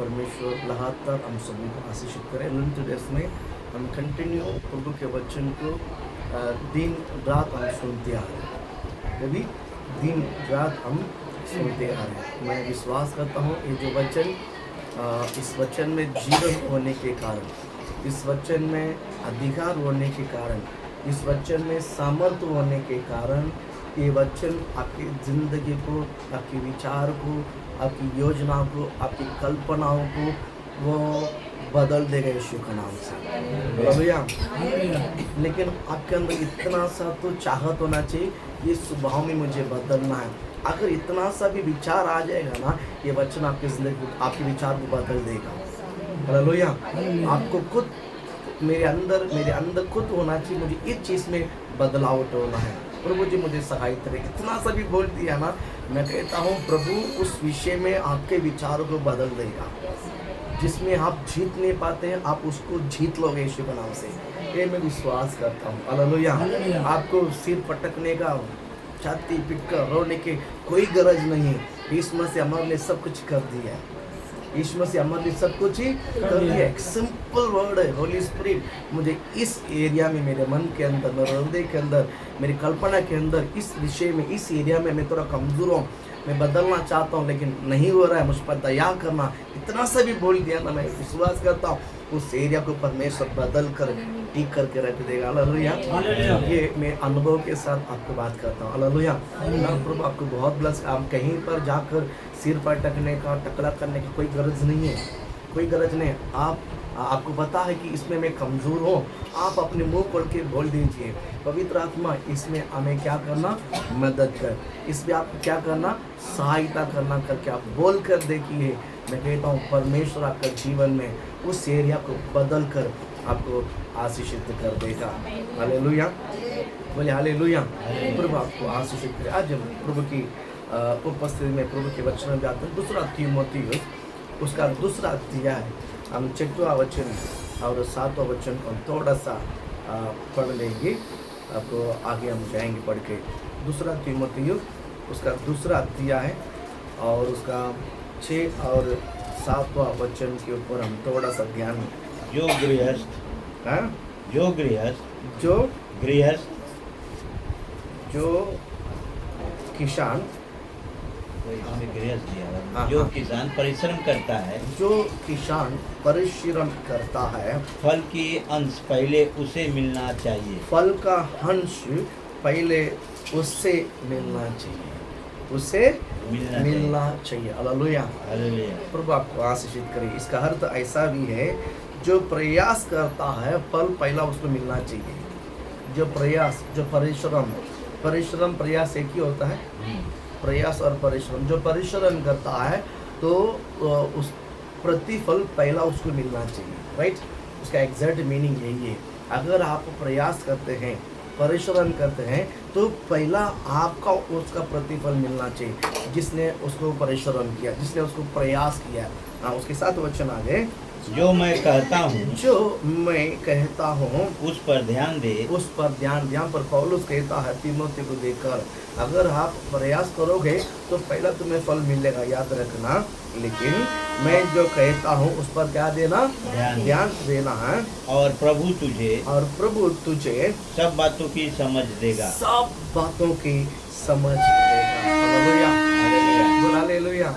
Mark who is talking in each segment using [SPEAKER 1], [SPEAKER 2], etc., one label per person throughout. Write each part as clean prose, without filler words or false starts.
[SPEAKER 1] परमेश्वर लगातार हम सभी को आशीषित करें। लंच डेज में हम कंटिन्यू प्रभु के वचन को दिन रात हम सुनते आ रहे हैं। कभी दिन रात हम सुनते आ रहे हैं। मैं विश्वास करता हूँ ये जो वचन इस वचन में जीवन होने के कारण, इस वचन में अधिकार होने के कारण, इस वचन में सामर्थ्य होने के कारण ये वचन आपकी ज़िंदगी को, आपके विचार को, आपकी योजनाओं को, आपकी कल्पनाओं को वो बदल देगा यीशु के नाम से। भैया लेकिन आपके अंदर इतना सा तो चाहत होना चाहिए, ये स्वभाव में मुझे बदलना है। अगर इतना सा भी विचार आ जाएगा ना, ये वचन आपकी ज़िंदगी, आपके विचार को बदल देगा। हालेलुया। आपको खुद मेरे अंदर खुद होना चाहिए, मुझे इस चीज़ में बदलाव होना है। प्रभु जी मुझे सहायता करें। इतना सा भी बोल दिया ना, मैं कहता हूँ प्रभु उस विषय में आपके विचारों को बदल देगा। जिसमें आप जीत नहीं पाते हैं, आप उसको जीत लोगे यीशु के नाम से। ये मैं विश्वास करता हूँ। हालेलुया। आपको सिर पटकने का, छाती पीट कर रोने की कोई गरज नहीं है। यीशु मसीह हमारे लिए सब कुछ कर दिया है। यीशु मसीह हमारे लिए सब कुछ ही कर दिया। एक सिंपल वर्ड है, होली स्पिरिट मुझे इस एरिया में, मेरे मन के अंदर, मेरे हृदय के अंदर, मेरी कल्पना के अंदर, इस विषय में, इस एरिया में मैं थोड़ा कमज़ोर हूँ, मैं बदलना चाहता हूँ लेकिन नहीं हो रहा है, मुझ पर दया करना। इतना सा भी बोल दिया ना, मैं विश्वास करता हूँ उस एरिया को परमेश्वर बदल कर ठीक करके रख देगा। हालेलुया। ये मैं अनुभव के साथ आपको बात करता हूँ। हालेलुया। प्रभु आपको बहुत ब्लेस। आप कहीं पर जाकर सिर पर टकने का, टकला करने की कोई गरज नहीं है, कोई गरज नहीं। आपको पता है कि इसमें मैं कमज़ोर हूँ, आप अपने मुंह खोल के बोल दीजिए, पवित्र आत्मा इसमें हमें क्या करना, मदद कर, इसमें आप क्या करना, सहायता करना करके आप बोल कर देखिए। मैं कहता हूँ परमेश्वर आपका जीवन में उस एरिया को बदल कर आपको आशीषित कर देगा। हालेलुया। बोले हालेलुया। प्रभु आपको आशीषित करे। आज हम प्रभु की उपस्थिति में प्रभु के वचन में जाते हैं। दूसरा तीमुथियुस उसका दूसरा अध्याय है। हम 6वां वचन और 7वां वचन को थोड़ा सा पढ़ लेंगे, आपको आगे हम जाएंगे पढ़ के। दूसरा तीमुथियुस उसका दूसरा अध्याय है और उसका 6 और 7वां वचन के ऊपर हम थोड़ा सा ध्यान।
[SPEAKER 2] जो गृहस्थ
[SPEAKER 1] जो किसान,
[SPEAKER 2] जो किसान परिश्रम करता है,
[SPEAKER 1] जो किसान परिश्रम करता है,
[SPEAKER 2] फल की अंश पहले उसे मिलना चाहिए।
[SPEAKER 1] फल का अंश पहले उससे मिलना चाहिए, उसे मिलना चाहिए। हालेलुया। प्रभु आपको आशीषित करे। इसका अर्थ ऐसा भी है, जो प्रयास करता है फल पहला उसको मिलना चाहिए। जो प्रयास, जो परिश्रम प्रयास एक ही होता है, प्रयास और परिश्रम। जो परिश्रम करता है तो उस प्रतिफल पहला उसको मिलना चाहिए, राइट। उसका एग्जैक्ट मीनिंग यही है। अगर आप प्रयास करते हैं, परिश्रम करते हैं, तो पहला आपका उसका प्रतिफल मिलना चाहिए, जिसने उसको परिश्रम किया, जिसने उसको प्रयास किया। उसके साथ वचन आगे,
[SPEAKER 2] जो मैं कहता हूँ उस पर ध्यान दे।
[SPEAKER 1] उस पर ध्यान। यहाँ पर पौलुस कहता है तीमुथियुस को देखकर, अगर आप प्रयास करोगे तो पहला तुम्हें फल मिलेगा, याद रखना। लेकिन मैं जो कहता हूँ उस पर क्या देना, ध्यान देना है। और प्रभु तुझे
[SPEAKER 2] सब बातों की समझ देगा,
[SPEAKER 1] सब बातों की समझ देगा। हालेलुया।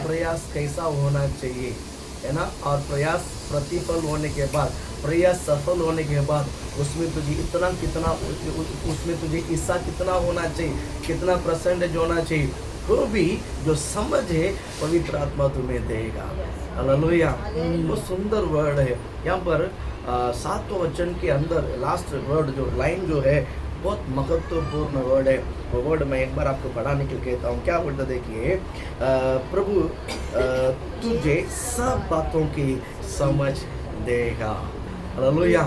[SPEAKER 1] प्रयास कैसा होना चाहिए, है ना। और प्रयास प्रतिफल होने के बाद, प्रयास सफल होने के बाद उसमें तुझे उसमें तुझे हिस्सा कितना होना चाहिए, कितना परसेंटेज होना चाहिए, वो भी जो समझ है पवित्र आत्मा तुम्हें देगा। हालेलुया। वो सुंदर वर्ड है। यहाँ पर 7वां वचन के अंदर लास्ट वर्ड, जो लाइन जो है, बहुत महत्वपूर्ण वर्ड है। वो वर्ड मैं एक बार आपको पढ़ाने के लिए कहता हूँ। क्या वर्ड देखिए, प्रभु तुझे सब बातों की समझ देगा। हालेलुया।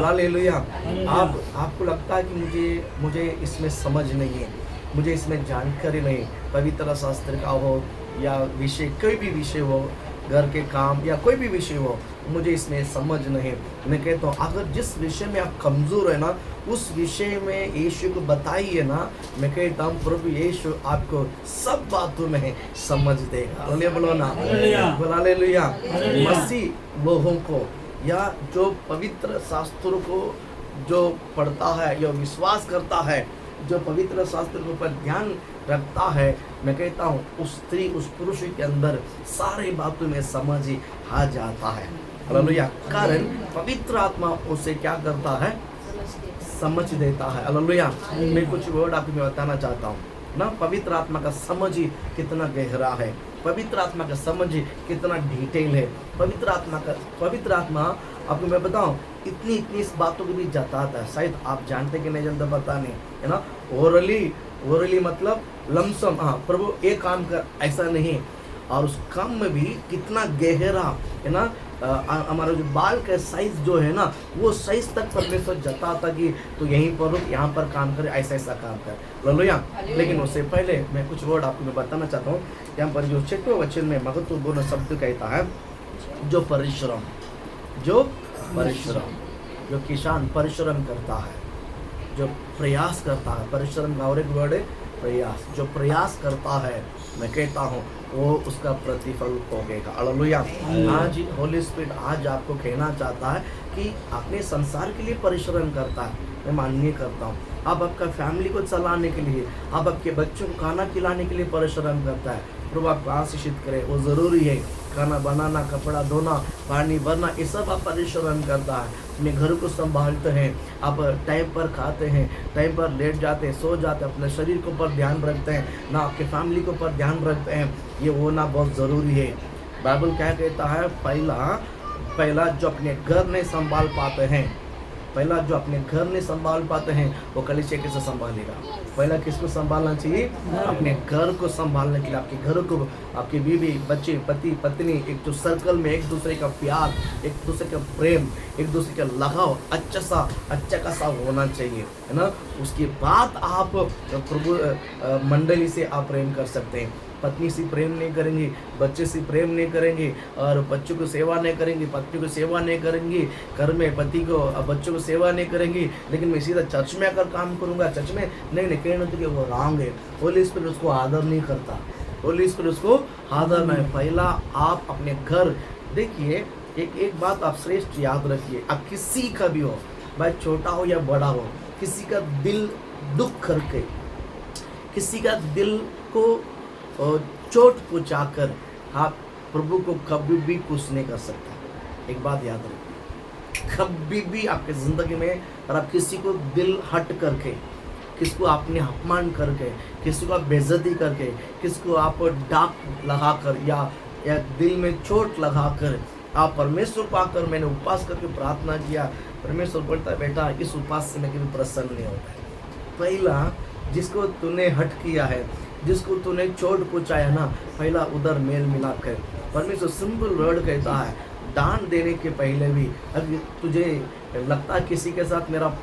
[SPEAKER 1] हालेलुया। आपको लगता है कि मुझे इसमें समझ नहीं है, मुझे इसमें जानकारी नहीं, पवित्र शास्त्र का हो या विषय, कोई भी विषय हो, घर के काम या कोई भी विषय हो, मुझे इसमें समझ नहीं। मैं कहता हूँ अगर जिस विषय में आप कमज़ोर है ना, उस विषय में यीशु को बताइए ना, मैं कहता हूँ प्रभु यीशु आपको सब बातों में समझ देगा। हालेलुया बोलो ना, बोलो हालेलुया। मसीह लोगों को या जो पवित्र शास्त्रों को जो पढ़ता है या विश्वास करता है, जो पवित्र शास्त्र के ऊपर ध्यान रखता है, मैं कहता हूँ उस स्त्री उस पुरुष के अंदर सारी बातों में समझ ही आ जाता है। हालेलुया। कारण पवित्र आत्मा उसे क्या करता है, समझ देता है। हालेलुया। मैं कुछ वर्ड आपको मैं बताना चाहता हूँ ना, पवित्र आत्मा का समझ ही कितना गहरा है, पवित्र आत्मा का समझ ही कितना डिटेल है। पवित्र आत्मा आपको मैं बताऊं इतनी इस बातों को भी जताता है। शायद आप जानते कि नहीं जानते पता नहीं, है ना। ओरली मतलब लमसम, हाँ प्रभु एक काम कर, ऐसा नहीं। और उस काम में भी कितना गहरा है ना, हमारा जो बाल का साइज जो है ना, वो साइज तक परमेश्वर जताता कि तो यहीं पर रुक, यहाँ पर काम कर, ऐसा काम कर। हालेलुया। लेकिन उससे पहले मैं कुछ वर्ड आपको मैं बताना चाहता हूँ। यहाँ पर जो 6वें वचन में महत्वपूर्ण शब्द कहता है, जो परिश्रम, जो किसान परिश्रम करता है, जो प्रयास करता है, परिश्रम का और एक वर्ड है प्रयास, जो प्रयास करता है, मैं कहता हूँ वो उसका प्रतिफल भोगेगा। हालेलुया। आज होली स्पिरिट आज आपको कहना चाहता है कि अपने संसार के लिए परिश्रम करता है, मैं मान्य करता हूँ। आप आपका फैमिली को चलाने के लिए, आप आपके बच्चों को खाना खिलाने के लिए परिश्रम करता है। प्रभु आपको आशीषित करे, वो ज़रूरी है। खाना बनाना, कपड़ा धोना, पानी भरना, ये सब आप परिश्रम करता है। अपने घर को संभालते हैं, आप टाइम पर खाते हैं, टाइम पर लेट जाते हैं, सो जाते हैं, अपने शरीर के ऊपर ध्यान रखते हैं ना, आपके फैमिली के ऊपर ध्यान रखते हैं। ये होना बहुत ज़रूरी है। बाइबल क्या कहता है, पहला जो अपने घर नहीं संभाल पाते हैं, वो कलीसिया कैसे संभालेगा। पहला किसको संभालना चाहिए, अपने घर को संभालने के लिए, आपके घर को, आपकी बीवी बच्चे पति पत्नी, एक जो सर्कल में एक दूसरे का प्यार, एक दूसरे का प्रेम, एक दूसरे का लगाव अच्छा खासा होना चाहिए, है ना। उसके बाद आप प्रभु मंडली से आप प्रेम कर सकते हैं। पत्नी से प्रेम नहीं करेंगे, बच्चे से प्रेम नहीं करेंगे, और बच्चों को सेवा नहीं करेंगे, पत्नी को सेवा नहीं करेंगे, घर में पति को बच्चों को सेवा नहीं करेंगे, लेकिन मैं सीधा चर्च में आकर काम करूंगा, चर्च में नहीं कहने तो वो रॉन्ग है। होली स्पिरिट उसको आदर नहीं करता, होली स्पिरिट उसको आदर नहीं। पहला आप अपने घर देखिए, एक बात आप श्रेष्ठ याद रखिए, आप किसी का भी हो, भाई छोटा हो या बड़ा हो, किसी का दिल दुख करके, किसी का दिल को चोट पहुंचाकर आप प्रभु को कभी भी खुश नहीं कर सकते। एक बात याद रखिए, कभी भी आपके ज़िंदगी में अगर आप किसी को दिल हट करके, किसको आपने अपमान करके, किसी को आप बेइज्जती करके, किसको आप डाक लगाकर या दिल में चोट लगाकर आप परमेश्वर को आकर मैंने उपवास करके प्रार्थना किया, परमेश्वर बोलता है बेटा इस उपवास से मैं कभी प्रसन्न नहीं होता है। पहला जिसको तूने हट किया है, जिसको तूने चोट पहुंचाया ना, पहला उधर मेल मिलाप कर। परमेश्वर सिंपल वर्ड कहता है, दान देने के पहले भी अगर तुझे लगता है किसी के साथ मेरा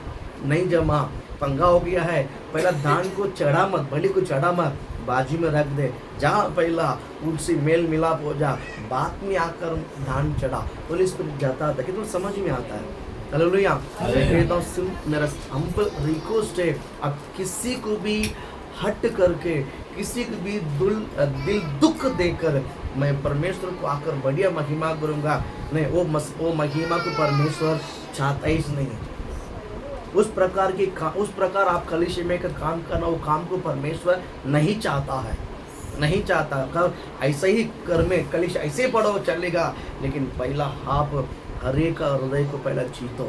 [SPEAKER 1] नहीं जमा, पंगा हो गया है, पहला दान को चढ़ा मत, बलि को चढ़ा मत, बाजू में रख दे, जहाँ पहला उनसे मेल मिलाप हो जा, बाद में आकर दान चढ़ा। पुलिस पर जाता था कि तुम समझ में आता है। हालेलुया। कहता हूँ मेरा सिंपल रिक्वेस्ट है, आप किसी को भी हट करके, किसी को भी दिल दुख देकर मैं परमेश्वर को आकर बढ़िया महिमा करूँगा, नहीं, वो महिमा को परमेश्वर चाहता ही नहीं है। उस प्रकार आप कलीसिया में का काम करना, वो काम को परमेश्वर नहीं चाहता है, नहीं चाहता। कर ऐसे ही कर में कलीसिया ऐसे पढ़ो चलेगा, लेकिन पहला आप हर एक हृदय को पहला जीतो,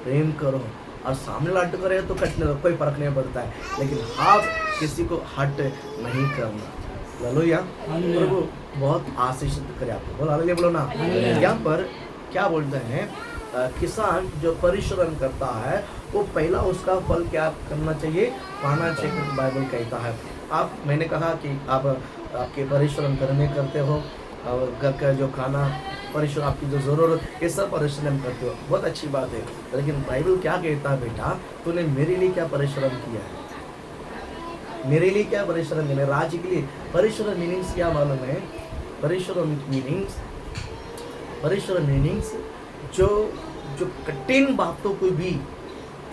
[SPEAKER 1] प्रेम करो, और सामने लट करे तो कटने दो, कोई फर्क नहीं पड़ता है, लेकिन आप किसी को हट नहीं करना। हालेलुया। प्रभु बहुत आशीषित करे आपको, बोलो हालेलुया, बोलो ना। यहाँ पर क्या बोलते हैं, किसान जो परिश्रम करता है वो पहला उसका फल क्या करना चाहिए, पाना चाहिए। बाइबल कहता है, मैंने कहा कि आप आपके परिश्रम करते हो, और घर का जो खाना परिश्रम, आपकी जो ज़रूरत, ये सब परिश्रम करते हो, बहुत अच्छी बात है। लेकिन बाइबल क्या कहता है, बेटा तूने मेरे लिए क्या परिश्रम किया है, मेरे लिए क्या परिश्रम किया, मेरे राज्य के लिए। परिश्रम मीनिंग्स क्या मालूम है? परिश्रम मीनिंग्स परिश्रम मीनिंग्स जो जो कठिन बातों को भी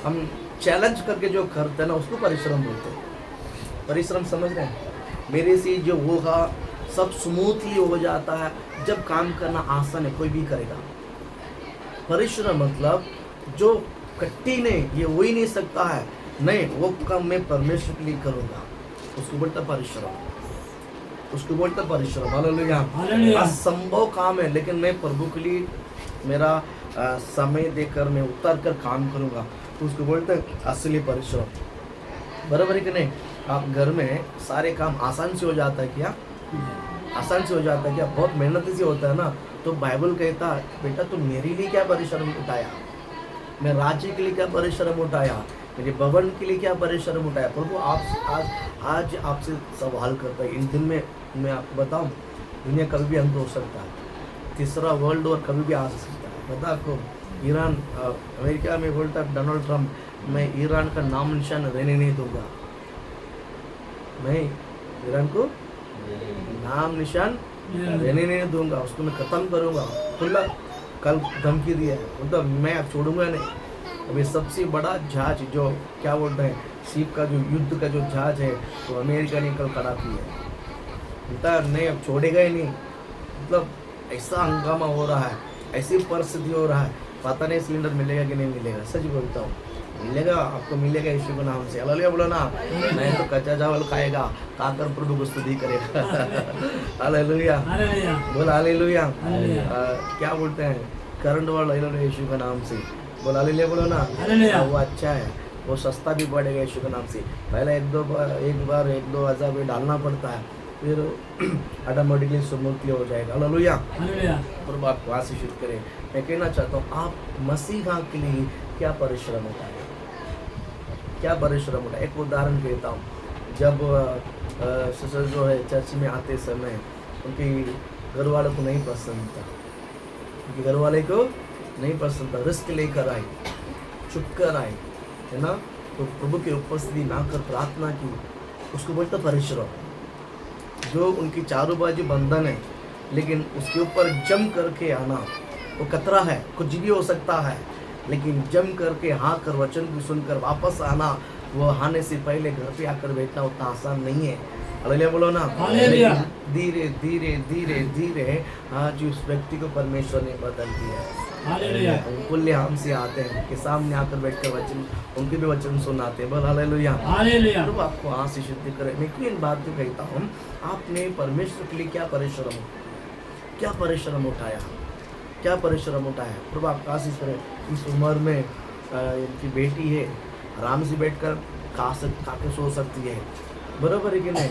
[SPEAKER 1] हम चैलेंज करके जो करते हैं ना, उसको परिश्रम बोलते हैं। परिश्रम समझ रहे हैं? मेरे से जो होगा सब स्मूथली हो जाता है जब काम करना आसान है, कोई भी करेगा। परिश्रम मतलब जो कठिन है, ये हो ही नहीं सकता है, नहीं वो काम मैं परमेश्वर के लिए करूँगा, उसको बोलता परिश्रम, उसको बोलता परिश्रम। हालेलुया। असंभव काम है लेकिन मैं प्रभु के लिए मेरा समय देकर मैं उतर कर काम करूँगा, तो उसको बोलते हैं असली परिश्रम। बराबर है कि नहीं? आप घर में सारे काम आसान से हो जाता है क्या? आसान से हो जाता है क्या? बहुत मेहनत से होता है ना। तो बाइबल कहता है बेटा तुम मेरे लिए क्या परिश्रम उठाया, मैं राज्य के लिए क्या परिश्रम उठाया, मेरे भवन के लिए क्या परिश्रम उठाया। प्रभु आप आज आपसे सवाल करता है। इन दिन में मैं आपको बताऊं, दुनिया कभी भी अंत हो सकता है, तीसरा वर्ल्ड वॉर कभी भी आ सकता है। बता आपको, ईरान अमेरिका में बोलता है डोनाल्ड ट्रम्प, मैं ईरान का नाम निशान रहने नहीं दूंगा, मैं ईरान को नाम निशान रहने नहीं दूंगा, उसको मैं खत्म करूंगा। खुला कल धमकी दिया है, बोलता मैं अब छोड़ूंगा नहीं। अभी सबसे बड़ा जहाज जो क्या बोलते हैं, शिप का जो युद्ध का जो जहाज है, तो अमेरिका ने कल खड़ा किया है, बोलता नहीं अब छोड़ेगा ही नहीं। मतलब ऐसा हंगामा हो रहा है, ऐसी परिस्थिति हो रहा है, पता नहीं सिलेंडर मिलेगा कि नहीं मिलेगा। सच बोलता हूँ, मिलेगा, आपको मिलेगा यीशु के नाम से। हालेलुया बोलो ना। नहीं तो कच्चा चावल खाएगा, खाकर प्रभु को स्तुति करेगा। हालेलुया बोल, हालेलुया। क्या बोलते हैं, करंट वाला हालेलुया यीशु के नाम से बोल, हालेलुया बोलो ना। वो अच्छा है, वो सस्ता भी पड़ेगा यीशु के नाम से। पहले एक दो हज़ार भी डालना पड़ता है, फिर ऑटोमेटिकली स्मूथली हो जाएगा। हालेलुया। प्रभु आपको आशीषित करे। मैं कहना चाहता हूँ, आप मसीहा के लिए क्या परिश्रम होता है, क्या परिश्रम होता है। एक उदाहरण कहता हूँ, जब सिस्टर जो है चर्च में आते समय उनके घर वालों को नहीं पसंद था, उनके घर वाले को नहीं पसंद था, रिस्क लेकर आई, चुप कर आई, है ना। तो प्रभु की उपस्थिति ना कर प्रार्थना की, उसको बोलता परिश्रम। जो उनकी चारों बाजू बंधन है, लेकिन उसके ऊपर जम करके आना, वो खतरा है, कुछ भी हो सकता है, लेकिन जम करके हाँ कर वचन को सुनकर वापस आना, वो आने से पहले घर पे आकर बैठना उतना आसान नहीं है। हालेलुया बोलो ना। धीरे धीरे धीरे धीरे आज उस व्यक्ति को परमेश्वर ने बदल दिया है। खुले हमसे आते हैं, उनके सामने आकर बैठकर वचन, उनके भी वचन सुनाते हैं। बोल हालेलुया। प्रभु आपको आशीषित करे। मैं क्यों इन बात को कहता हूँ, आपने परमेश्वर के लिए क्या परिश्रम उठाया, क्या परिश्रम उठाया। प्रभु आपका आशीष करे। इस उम्र में इनकी बेटी है, आराम से बैठकर खा के सो सकती है, बराबर है कि नहीं।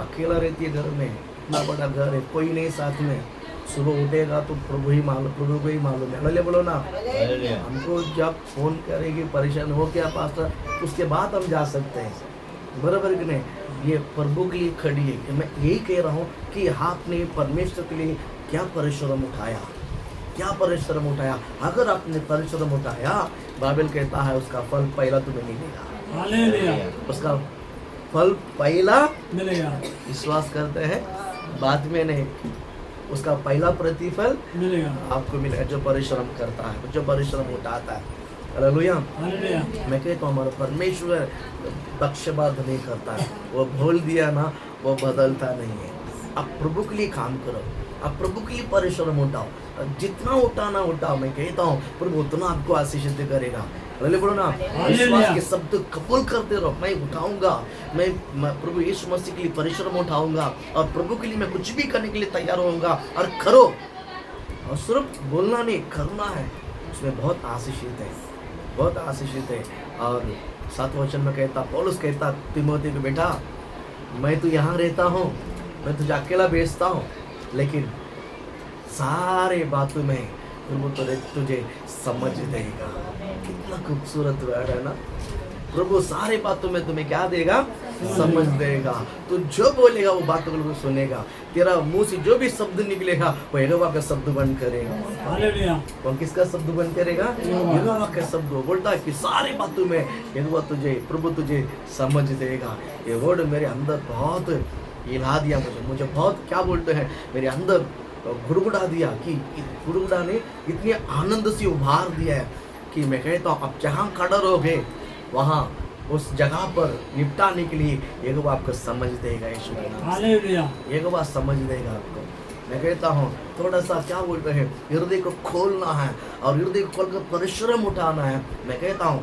[SPEAKER 1] अकेला रहती है घर में, इतना बड़ा घर है, कोई नहीं साथ में, सुबह उठेगा तो प्रभु को ही मालूम है। हालेलुया बोलो ना। हमको जब फोन करेगी परेशान हो क्या पास्टर, उसके बाद हम जा सकते हैं, बराबर कि नहीं। ये प्रभु के लिए खड़ी है कि मैं यही कह रहा हूँ कि आपने परमेश्वर के लिए क्या परिश्रम उठाया, क्या परिश्रम उठाया। अगर आपने परिश्रम उठाया, बाइबल कहता है उसका फल पहला तुम्हें मिलेगा, उसका फल पहला मिलेगा। विश्वास करते हैं, बाद में नहीं, उसका पहला प्रतिफल मिलेगा, आपको मिलेगा जो परिश्रम करता है, जो परिश्रम उठाता है। हालेलुया। मैं कहता हूँ हमारा परमेश्वर पक्षपात नहीं करता है, वो बोल दिया ना, वो बदलता नहीं है। आप प्रभु के लिए काम करो, आप प्रभु के लिए परिश्रम उठाओ, जितना उठाओ। मैं कहता हूँ प्रभु उतना आपको आशीषित करेगा। हालेलुया बोलो ना। विश्वास के शब्द कबूल करते रहो। मैं उठाऊंगा, मैं प्रभु यीशु मसीह के लिए परिश्रम उठाऊंगा, और प्रभु के लिए मैं कुछ भी करने के लिए तैयार होऊंगा। और करो, और सिर्फ बोलना नहीं, करना है, उसमें बहुत आशीषित है, बहुत आशीषित है। और 7 वचन में कहता, पौलुस कहता तीमुथियुस को, बेटा मैं तो यहाँ रहता हूँ, मैं तुझे अकेला भेजता हूँ, लेकिन सारे बातों में प्रभु तुझे समझ देगा। कितना खूबसूरत वर्ड है ना। प्रभु सारे बातों में तुम्हें क्या देगा, समझ देगा। तो जो बोलेगा वो बातों को सुनेगा। तेरा मुंह से जो भी शब्द निकलेगा वो यहोवा का शब्द बन करेगा। हालेलुया। कौन किसका शब्द बन करेगा, यहोवा का शब्द। वो बोलता है कि सारी बातों में यहोवा तुझे, प्रभु तुझे समझ देगा। ये वर्ड मेरे अंदर बहुत हिला दिया, मुझे बहुत क्या बोलते हैं, मेरे अंदर गुड़गुड़ा दिया कि गुड़गुड़ा ने इतनी आनंद से उभार दिया है कि मैं कहता हूँ अब जहाँ खड़ा रहोगे वहाँ उस जगह पर निपटाने के लिए एक बार आपको समझ देगा यीशु के नाम से।
[SPEAKER 3] हालेलुया।
[SPEAKER 1] एक बार समझ देगा आपको। मैं कहता हूँ थोड़ा सा क्या बोलते हैं, हृदय को खोलना है और हृदय को खोलकर परिश्रम उठाना है। मैं कहता हूँ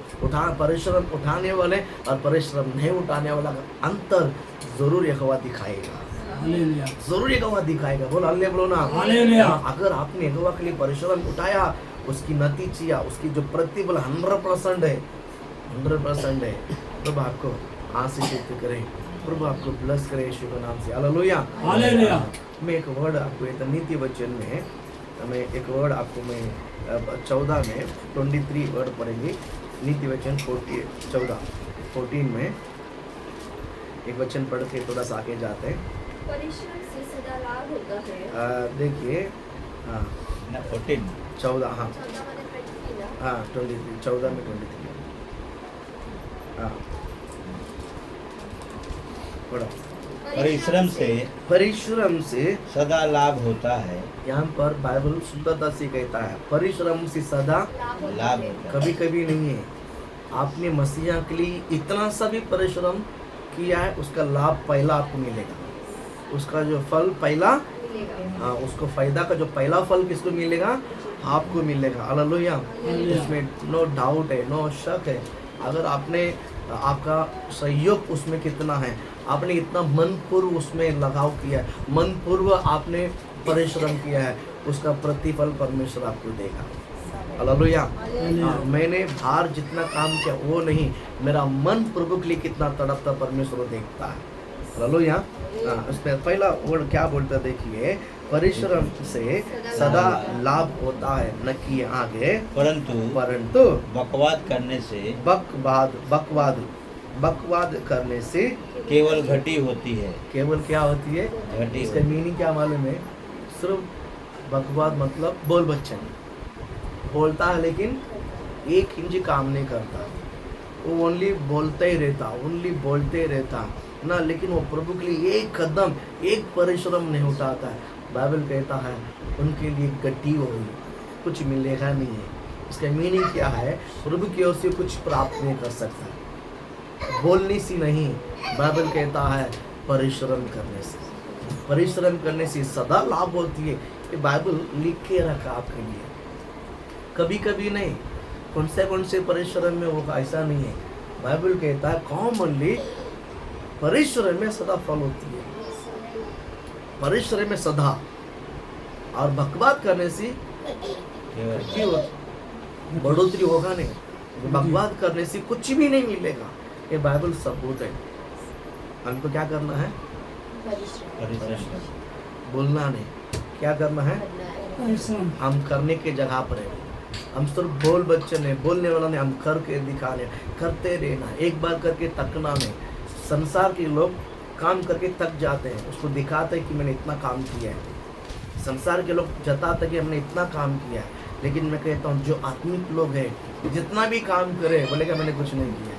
[SPEAKER 1] परिश्रम उठाने वाले और परिश्रम नहीं उठाने वाला का अंतर जरूर यहोवा दिखाएगा,
[SPEAKER 3] हालेलुया।
[SPEAKER 1] जरूर यहोवा दिखाएगा। बोलो हल्ले बोलो ना।
[SPEAKER 3] हालेलुया।
[SPEAKER 1] अगर आपने यहोवा के लिए परिश्रम उठाया, उसकी नतीजा, उसकी जो प्रतिफल 100% है, 100% है। प्रभु आपको आशीषित करे, प्रभु आपको ब्लेस करे यीशु के नाम से। हालेलुया।
[SPEAKER 3] हालेलुया।
[SPEAKER 1] मैं एक वर्ड आपको एक नीति वचन में मैं एक वर्ड आपको मैं 14 में 23 वर्ड पढ़ेंगे। नीति वचन 14 में एक वचन पढ़ के थोड़ा सा आगे जाते हैं।
[SPEAKER 4] परिश्रम से सदा लाभ होता है।
[SPEAKER 1] देखिए हाँ
[SPEAKER 2] 14
[SPEAKER 1] 14 हाँ
[SPEAKER 4] 14 मैंने पढ़ी थी ना।
[SPEAKER 1] हाँ 23 14 में 23 हाँ पढ़ो। परिश्रम से
[SPEAKER 2] सदा लाभ होता है।
[SPEAKER 1] यहाँ पर बाइबल सुंदरता से कहता है परिश्रम से सदा
[SPEAKER 2] लाभ
[SPEAKER 1] कभी कभी नहीं है। आपने मसीहा के लिए इतना सा भी परिश्रम किया है, उसका लाभ पहला आपको मिलेगा, उसका जो फल पहला
[SPEAKER 4] मिलेगा।
[SPEAKER 1] हाँ उसको फायदा का जो पहला फल किसको मिलेगा, आपको मिलेगा। हालेलुया। उसमें नो डाउट है, नो शक है। अगर आपने आपका सहयोग उसमें कितना है, आपने इतना मन पूर्व उसमें लगाव किया है, मन पूर्व आपने परिश्रम किया है, उसका प्रतिफल परमेश्वर आपको देगा। हालेलुया। मैंने बाहर जितना काम किया वो नहीं, मेरा मन प्रभु के लिए कितना तड़पता परमेश्वर देखता है। हालेलुया। उसमें पहला वर्ड क्या बोलता देखिए, परिश्रम से सदा लाभ होता है, न कि आगे परंतु
[SPEAKER 2] बकवाद करने से
[SPEAKER 1] बकवाद करने से
[SPEAKER 2] केवल घटी होती है।
[SPEAKER 1] केवल क्या होती है,
[SPEAKER 2] घटी
[SPEAKER 1] इसका मीनिंग क्या मालूम है? सिर्फ बकवाद मतलब बोल बच्चन, बोलता है लेकिन एक इंच काम नहीं करता, वो ओनली बोलते ही रहता, ओनली बोलते ही रहता ना, लेकिन वो प्रभु के लिए एक कदम एक परिश्रम नहीं उठाता है। बाइबल कहता है उनके लिए गड्डी होगी, कुछ मिलेगा नहीं है। इसका मीनिंग क्या है, प्रभु की ओर से कुछ प्राप्त नहीं कर सकता, बोलने से नहीं। बाइबल कहता है परिश्रम करने से सदा लाभ होती है। ये बाइबल लिख के रखा आपके लिए, कभी कभी नहीं, कौन से परिश्रम में होगा ऐसा नहीं है। बाइबल कहता है कॉमनली परिश्रम में सदा फल होती है, परिश्रम में सदा, और बकवाद करने से बढ़ोतरी होगा नहीं, बकवाद करने से कुछ भी नहीं मिलेगा। ये बाइबल सबूत है। हमको क्या करना है,
[SPEAKER 4] परिश्रम
[SPEAKER 1] बोलना नहीं, क्या करना है,
[SPEAKER 3] परिश्रम।
[SPEAKER 1] हम करने के जगह पर है। हम सिर्फ बोल बच्चे नहीं, बोलने वाला नहीं, हम करके दिखाने, करते रहना, एक बार करके थकना नहीं। संसार के लोग काम करके थक जाते हैं, उसको दिखाते हैं कि मैंने इतना काम किया है। संसार के लोग जताते हैं कि हमने इतना काम किया है, लेकिन मैं कहता हूँ जो आत्मिक लोग हैं जितना भी काम करे बोलेगा मैंने कुछ नहीं किया है।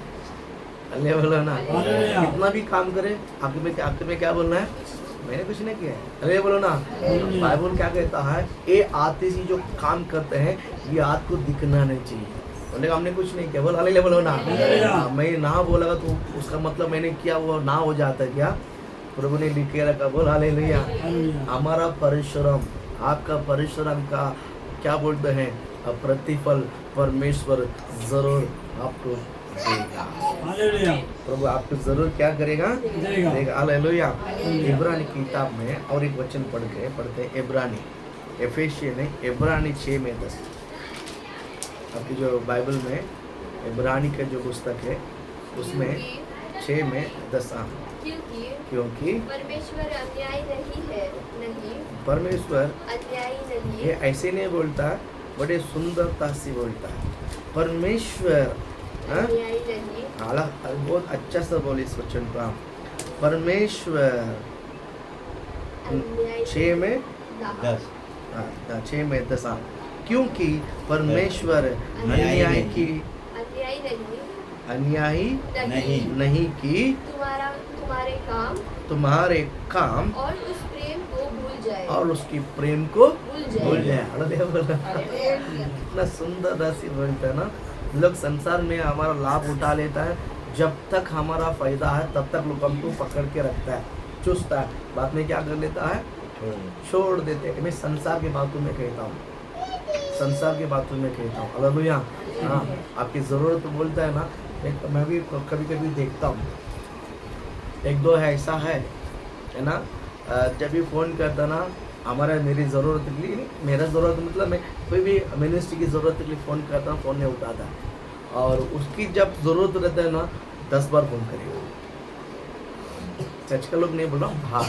[SPEAKER 1] अल्लाह बोलो ना, कितना भी काम करे आखिर में क्या बोलना है, मैंने कुछ नहीं किया है। अल्लाह बोलो ना। बाइबल क्या कहता है, ये आते से जो काम करते हैं ये हाथ को दिखना नहीं चाहिए, बोलेगा हमने कुछ नहीं किया। बोल हालेलुया बोलो ना। मैं ना बोलेगा तो उसका मतलब मैंने किया वो ना हो जाता है क्या, प्रभु ने लिख के रखा। बोल हालेलुया। हमारा परिश्रम, आपका परिश्रम का क्या बोलते हैं प्रतिफल परमेश्वर जरूर आपको देगा।
[SPEAKER 3] हालेलुया।
[SPEAKER 1] प्रभु आपको जरूर क्या करेगा, देगा। हालेलुया। इब्रानी की किताब में और एक वचन पढ़ते हैं, इब्रानी एफेसियन है, इब्रानी 6 में 10। आपकी जो बाइबल में इब्रानी का जो पुस्तक है उसमें 6 में 10 क्योंकि
[SPEAKER 4] परमेश्वर अन्यायी नहीं है, नहीं
[SPEAKER 1] परमेश्वर
[SPEAKER 4] अन्यायी नहीं
[SPEAKER 1] ये ऐसे नहीं बोलता, बड़े सुंदरता से बोलता है परमेश्वर। हाँ?
[SPEAKER 4] अन्यायी नहीं
[SPEAKER 1] बहुत अच्छा सा बोले इस वचन को आप, परमेश्वर
[SPEAKER 4] अन्यायी
[SPEAKER 1] 6 में
[SPEAKER 2] 10
[SPEAKER 1] 6 में 10 क्योंकि परमेश्वर
[SPEAKER 2] अन्यायी
[SPEAKER 1] अन्यायी नहीं कि
[SPEAKER 4] तुम्हारे काम
[SPEAKER 1] तुम्हारे काम
[SPEAKER 4] और उस प्रेम को भूल जाए
[SPEAKER 1] और उसकी प्रेम को
[SPEAKER 4] भूल
[SPEAKER 1] भूल
[SPEAKER 4] जाए।
[SPEAKER 1] जाए। कितना सुंदर राशि बोलता है ना। लोग संसार में हमारा लाभ उठा लेता है, जब तक हमारा फायदा है तब तक लोग हमको पकड़ के रखता है, चुसता है, बाद में क्या कर लेता है, छोड़ देते हैं। मैं संसार की बातों में कहता हूँ, संसार की बातों में कहता हूँ। हालेलुया। हाँ, आपकी ज़रूरत तो बोलता है ना, मैं भी कभी कभी देखता हूँ, एक दो है ऐसा है ना, जब भी फ़ोन करता ना, हमारा मेरी ज़रूरत के लिए, मेरा ज़रूरत मतलब मैं कोई भी मिनिस्ट्री की ज़रूरत के लिए फ़ोन करता हूँ, फ़ोन नहीं उठाता, और उसकी जब ज़रूरत रहता है ना 10 बार फ़ोन करेगा। चर्च का लोग नहीं बोल रहा हूँ, हाँ,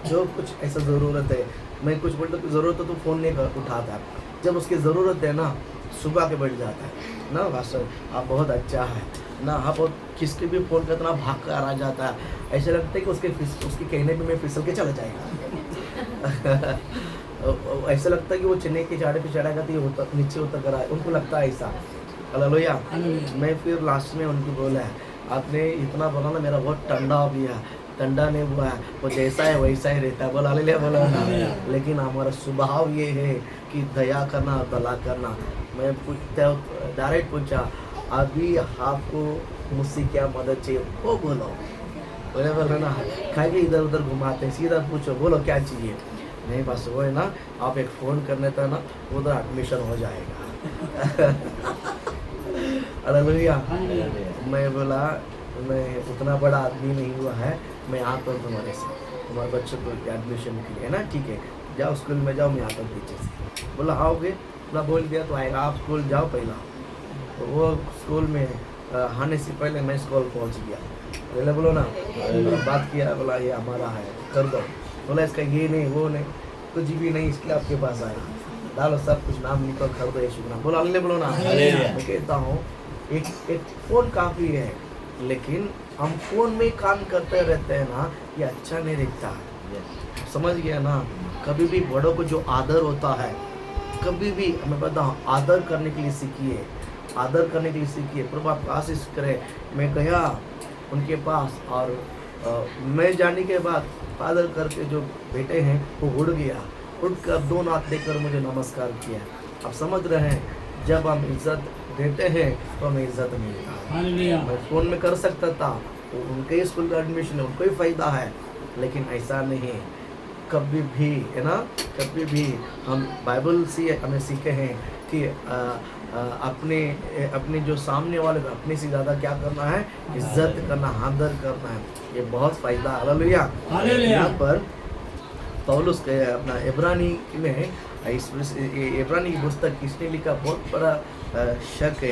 [SPEAKER 1] जो कुछ ऐसा ज़रूरत है, मैं कुछ बोलता हूँ ज़रूरत है तो फ़ोन नहीं उठाता, जब उसकी ज़रूरत है ना सुबह के बैठ जाता है ना, मास्टर आप बहुत अच्छा है ना, आप किसके भी फ़ोन करता ना भाग कर आ जाता है, ऐसा लगता है कि उसके कहने पे मैं फिसल के चला जाएगा। ऐसा लगता है कि वो चेन्नई के चाड़े पे चढ़ाएगा तो ये नीचे उतर कर आए, उनको लगता है ऐसा। हालेलुया। मैं फिर लास्ट में उनको बोला है, आपने इतना बोला ना मेरा बहुत ठंडा हो गया, ठंडा नहीं हुआ है, वो जैसा है वैसा ही रहता है, बोला हालेलुया, बोला ना। लेकिन हमारा स्वभाव ये है कि दया करना, भला करना। मैं पूछता डायरेक्ट पूछा, अभी आपको मुझसे क्या मदद चाहिए, वो बोलो, बोले ना, खाएंगे इधर उधर घुमाते, सीधा पूछो, बोलो क्या चाहिए। नहीं बस वो है ना, आप एक फ़ोन करने था ना, उधर एडमिशन हो जाएगा। हालेलुया। मैं बोला, मैं उतना बड़ा आदमी नहीं हुआ है, मैं आता हूँ तुम्हारे से, तुम्हारे बच्चों को एडमिशन के लिए, है ना, ठीक है, जाओ स्कूल में जाओ, मैं आता हूँ पीछे से। बोला आओगे, बोला बोल दिया तो आएगा, आप स्कूल जाओ पहला। तो वो स्कूल में आने से पहले मैं स्कूल पहुँच गया। पहले बोलो ना, बात किया, बोला ये हमारा है, कर दो। बोला इसका ये नहीं वो नहीं, कुछ भी नहीं, इसके लिए आपके पास आया, डालो सब कुछ, नाम लिखो, कर दो, ये शुक्र। बोला अल्ले, बोलो ना। मैं कहता हूँ एक फ़ोन काफ़ी है, लेकिन हम फ़ोन में काम करते रहते हैं ना, ये अच्छा नहीं दिखता है। समझ गया ना। कभी भी बड़ों को जो आदर होता है, कभी भी मैं बताऊँ, आदर करने के लिए सीखिए, आदर करने के लिए सीखिए। प्रभु आपको आशीष करे। मैं गया उनके पास, और मैं जाने के बाद फादर करके जो बेटे हैं वो उड़ गया, उठकर 2 हाथ देकर मुझे नमस्कार किया। आप समझ रहे हैं, जब हम इज्जत देते हैं तो हमें इज्जत मिलता है। मैं फ़ोन में कर सकता था, तो उनके ही स्कूल का एडमिशन है, उनको ही फ़ायदा है, लेकिन ऐसा नहीं। कभी भी है ना, कभी भी हम बाइबल से हमें सीखे हैं कि अपने जो सामने वाले को अपने से ज़्यादा क्या करना है, इज्जत करना, आदर करना है। ये बहुत फ़ायदा। हालेलुया। यहाँ पर पौलुस के अपना इब्रानी में, इब्रानी की पुस्तक किसने लिखा, बहुत बड़ा शक है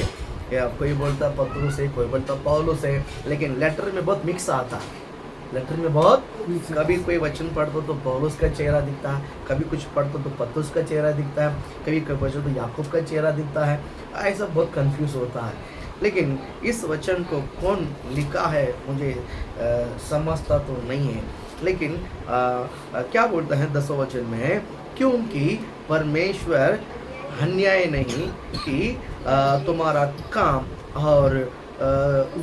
[SPEAKER 1] कि कोई बोलता पतरुस है, कोई बोलता पौलुस है, लेकिन लेटर में बहुत मिक्स आता है। लेटर में बहुत, कभी कोई वचन पढ़ते तो पौलुस का चेहरा दिखता है, कभी कुछ पढ़ते तो पतरुस का चेहरा दिखता है, कभी कोई वचन तो याकूब का चेहरा दिखता है, ऐसा बहुत कंफ्यूज होता है। लेकिन इस वचन को कौन लिखा है मुझे समझता तो नहीं है, लेकिन क्या बोलता है 10वें वचन में, क्योंकि परमेश्वर अन्याय नहीं कि तुम्हारा काम और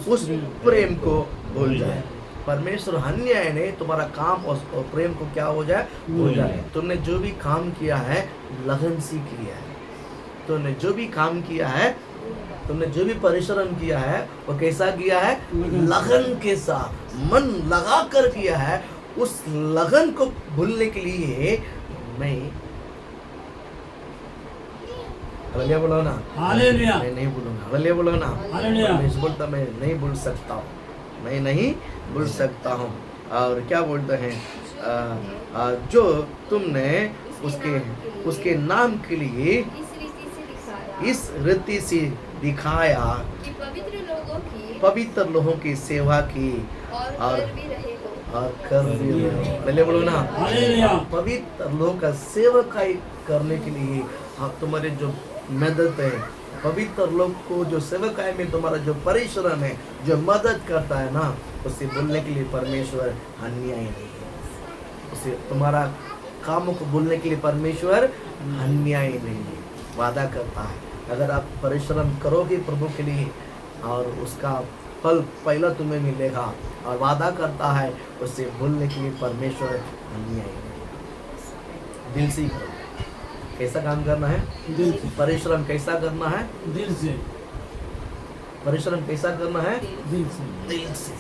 [SPEAKER 1] उस प्रेम को भूल जाए। परमेश्वर अन्याय नहीं, तुम्हारा काम और प्रेम को क्या हो जाए, भूल जाए। तुमने जो भी काम किया है लगन से किया है, तुमने जो भी काम किया है, तुमने जो भी परिश्रम किया है, वो कैसा किया है, लगन के साथ, मन लगा कर किया है। उस लगन को भूलने के लिए मैं, हालेलुया बोलो ना,
[SPEAKER 3] हालेलुया,
[SPEAKER 1] मैं नहीं भूलूंगा। हालेलुया बोलो ना,
[SPEAKER 3] हालेलुया।
[SPEAKER 1] मैं बोलता मैं नहीं भूल सकता हूँ, मैं नहीं भूल सकता हूँ। और क्या बोलते हैं, जो तुमने उसके नाम के लिए इस रीति से दिखाया
[SPEAKER 4] कि
[SPEAKER 1] पवित्र लोगों की सेवा की और कर भी रहे हो। पहले बोलो ना,
[SPEAKER 3] हालेलुया।
[SPEAKER 1] पवित्र लोगों का सेवकाई करने के लिए तुम्हारे जो मदद है, पवित्र लोग को जो सेवकाई में तुम्हारा जो परिश्रम है, जो मदद करता है ना, उसे बोलने के लिए परमेश्वर अन्याय नहीं है। उसे तुम्हारा कामों को बोलने के लिए परमेश्वर अन्याय नहीं है, वादा करता है। अगर आप परिश्रम करोगे प्रभु के लिए, और उसका फल पहला तुम्हें मिलेगा, और वादा करता है उसे भूलने के लिए परमेश्वर अन्याय नहीं। दिल से ही करो। कैसा काम करना है?
[SPEAKER 3] दिल से,
[SPEAKER 1] परिश्रम कैसा करना है?
[SPEAKER 3] दिल से,
[SPEAKER 1] परिश्रम कैसा करना है?
[SPEAKER 3] दिल से।
[SPEAKER 1] दिल से,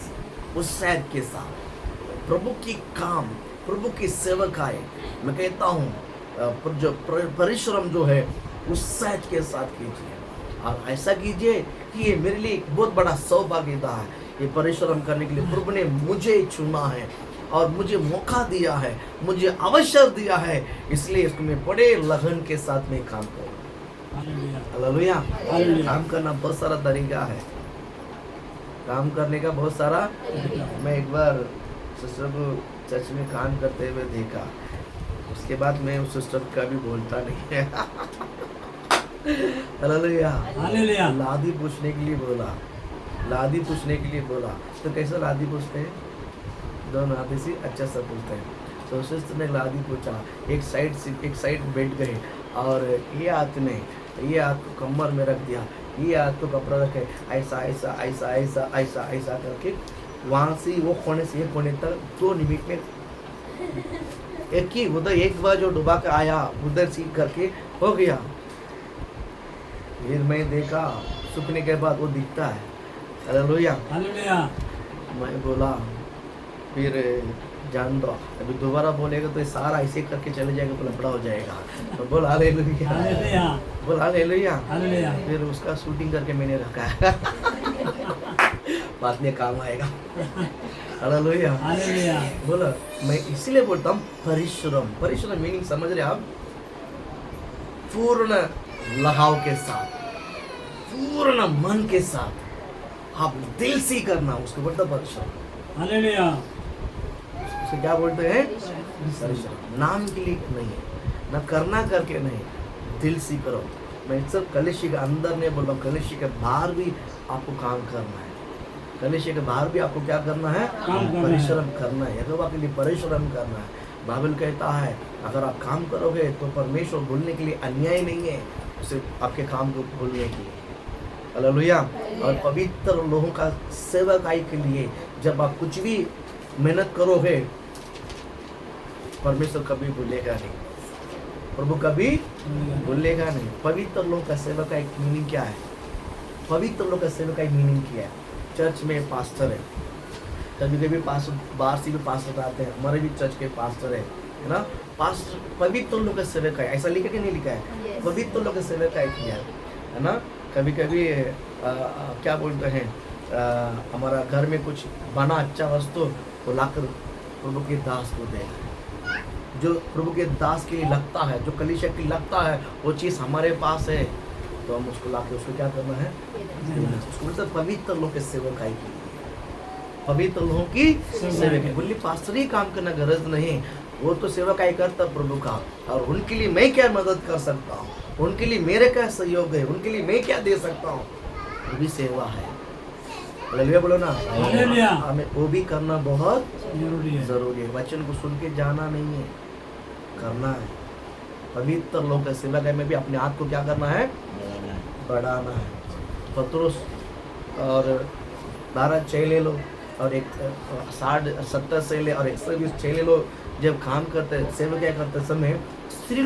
[SPEAKER 1] उत्साह के साथ प्रभु की काम, प्रभु की सेवकाई। मैं कहता हूँ जो परिश्रम जो है उत्साह के साथ कीजिए, और ऐसा कीजिए कि ये मेरे लिए एक बहुत बड़ा सौभाग्यता है। ये परिश्रम करने के लिए प्रभु ने मुझे चुना है और मुझे मौका दिया है, मुझे अवसर दिया है, इसलिए इसको मैं बड़े लगन के साथ में काम करूँ।
[SPEAKER 3] Hallelujah,
[SPEAKER 1] hallelujah.
[SPEAKER 3] हालेलुया।
[SPEAKER 1] काम करना बहुत सारा तरीका है, काम करने का बहुत सारा। मैं एक बार सिस्टर को चर्च में काम करते हुए देखा, उसके बाद मैं उस सिस्टर का भी बोलता नहीं है। हालेलुया।
[SPEAKER 3] हालेलुया।
[SPEAKER 1] लादी पूछने के लिए बोला, लादी पूछने के लिए बोला। तो कैसे लादी पूछते हैं? दोनों हाथों से अच्छा सा पूछते हैं। तो सिस्टर ने लादी पूछा, एक साइड बैठ गए, और ये हाथ ने ये हाथ को कमर में रख दिया, ये हाथ को कपड़ा रखे, ऐसा ऐसा ऐसा ऐसा ऐसा ऐसा करके वहाँ से वो कोने से एक कोने तक 2 मिनट में एक ही उधर एक बार जो डुबा के आया उधर सीख करके हो गया। फिर मैं देखा सूखने के बाद वो दिखता है। हालेलुया।
[SPEAKER 3] हालेलुया।
[SPEAKER 1] मैं बोला फिर जान दो, अभी दोबारा बोलेगा तो ये सारा ऐसे करके चले जाएगा तो लफड़ा हो जाएगा। तो बोल हालेलुया,
[SPEAKER 3] हालेलुया।
[SPEAKER 1] बोल हालेलुया।
[SPEAKER 3] हालेलुया।
[SPEAKER 1] फिर उसका शूटिंग करके मैंने रखा है। बाद में काम आएगा। हालेलुया।
[SPEAKER 3] हालेलुया।
[SPEAKER 1] बोला मैं इसीलिए बोलता हूँ परिश्रम। परिश्रम मीनिंग समझ रहे आप? पूर्ण लगाव के साथ, पूर्ण मन के साथ, आप दिल से करना, उसको बोलता परिश्रम।
[SPEAKER 3] हालेलुया।
[SPEAKER 1] उसे क्या बोलते हैं? परिश्रम। नाम के लिए नहीं, न करना करके नहीं, दिल से करो। मैं सिर्फ कलिशी के अंदर नहीं बोल रहा हूँ, कलिशी के बाहर भी आपको काम करना है। कलिशी के बाहर भी आपको क्या करना है?
[SPEAKER 3] काम करना है।
[SPEAKER 1] परिश्रम करना है, यहोवा के लिए परिश्रम करना है। बाइबल कहता है अगर आप काम करोगे तो परमेश्वर भूलने के लिए अन्याय नहीं है, उसे आपके काम को भूलने के लिए। हालेलुया। और पवित्र लोगों का सेवकाई के लिए जब आप कुछ भी मेहनत करोगे, परमेश्वर कभी भूलेगा नहीं, प्रभु कभी भूलेगा नहीं। पवित्र लोगों का सेवकाई मीनिंग क्या है? पवित्र लोगों का सेवकाई मीनिंग क्या है? चर्च में पास्टर है, कभी कभी पास्टर बाहर से भी पास्टर आते हैं, हमारे भी चर्च के पास्टर है ना। पास्टर पवित्र लोगों का सेवकाई, ऐसा लिखा कि नहीं लिखा है?
[SPEAKER 4] Yes.
[SPEAKER 1] पवित्र लोगों का सेवकाई किया है ना। कभी कभी क्या बोलते हैं, हमारा घर में कुछ बना अच्छा वस्तु को लाकर प्रभु के दास को देना, जो प्रभु के दास के लिए लगता है, जो कलीसिया की लगता है, वो चीज़ हमारे पास है, तो हम उसको लाके उसको क्या करना है? उसको बोलते हैं पवित्र लोगों के सेवकाई की, पवित्र लोगों की सेवकाई। बोली पास्टर ही काम करना गरज नहीं, वो तो सेवकाई करता प्रभु का, और उनके लिए मैं क्या मदद कर सकता हूँ, उनके लिए मेरे क्या सहयोग है, उनके लिए मैं क्या दे सकता हूँ, वो भी सेवा है। हालेलुया बोलो ना।
[SPEAKER 3] हालेलुया।
[SPEAKER 1] हमें वो भी करना बहुत
[SPEAKER 3] जरूरी है।
[SPEAKER 1] जरूरी है। वचन को सुन के जाना नहीं है, करना है। पवित्र लोग का सेवकाई में भी अपने हाथ को क्या करना है? बढ़ाना है। पतरस और 12 चेले लो और एक 60-70 चेले और 120 चेले लो जब काम करते सेवकाई करते समय स्त्री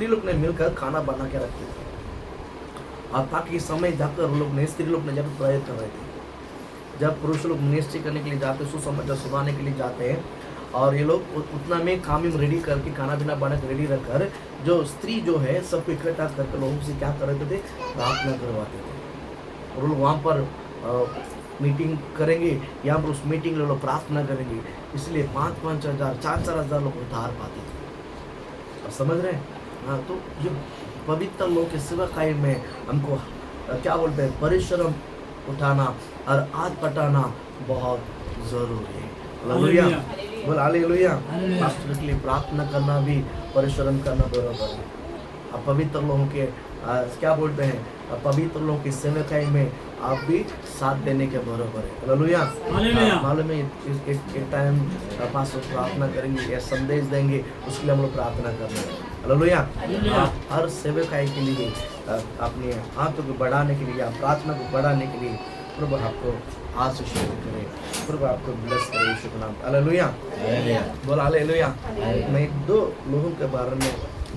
[SPEAKER 1] लोग ने मिलकर खाना बना के रखते थे, और ताकि समय जाकर स्त्री लोग ने जब प्रयास कर रहे थे, जब पुरुष लोग मिनिस्ट्री करने के लिए जाते, सुसमाचार सुनाने के लिए जाते हैं, और ये लोग उतना में काम में रेडी करके खाना पीना बना के रेडी रखकर जो स्त्री जो है सबको इकट्ठा करके लोगों से क्या कर रहे थे? प्रार्थना करवाते थे। और लोग वहाँ पर मीटिंग करेंगे, यहाँ पर उस मीटिंग में लोग प्रार्थना करेंगे, इसलिए 5-5 हज़ार 4-4 हज़ार लोग उधार पाते थे। और समझ रहे हैं? हाँ, तो ये पवित्र लोग के सेवकाई में हमको क्या बोलते हैं? परिश्रम उठाना और हाथ पटाना बहुत जरूरी है। हालेलुया बोल हालेलुया। पास्टर के लिए प्रार्थना करना भी परिश्रम करना बराबर है। अब पवित्र लोगों के क्या बोलते हैं? पवित्र लोगों की सेवकाई में आप भी साथ देने के बराबर है। हालेलुया। मालूम है एक टाइम पास्टर प्रार्थना करेंगे या संदेश देंगे, उसके लिए हम लोग प्रार्थना करना है। हालेलुया। आप हर सेवकाई के लिए अपने हाथों को बढ़ाने के लिए, प्रार्थना को बढ़ाने के लिए प्रभु आपको आशीषित करे, प्रभु आपको ब्लेस करे यीशु के नाम। हालेलुया, बोल हालेलुया। मैं 2 लोगों के बारे में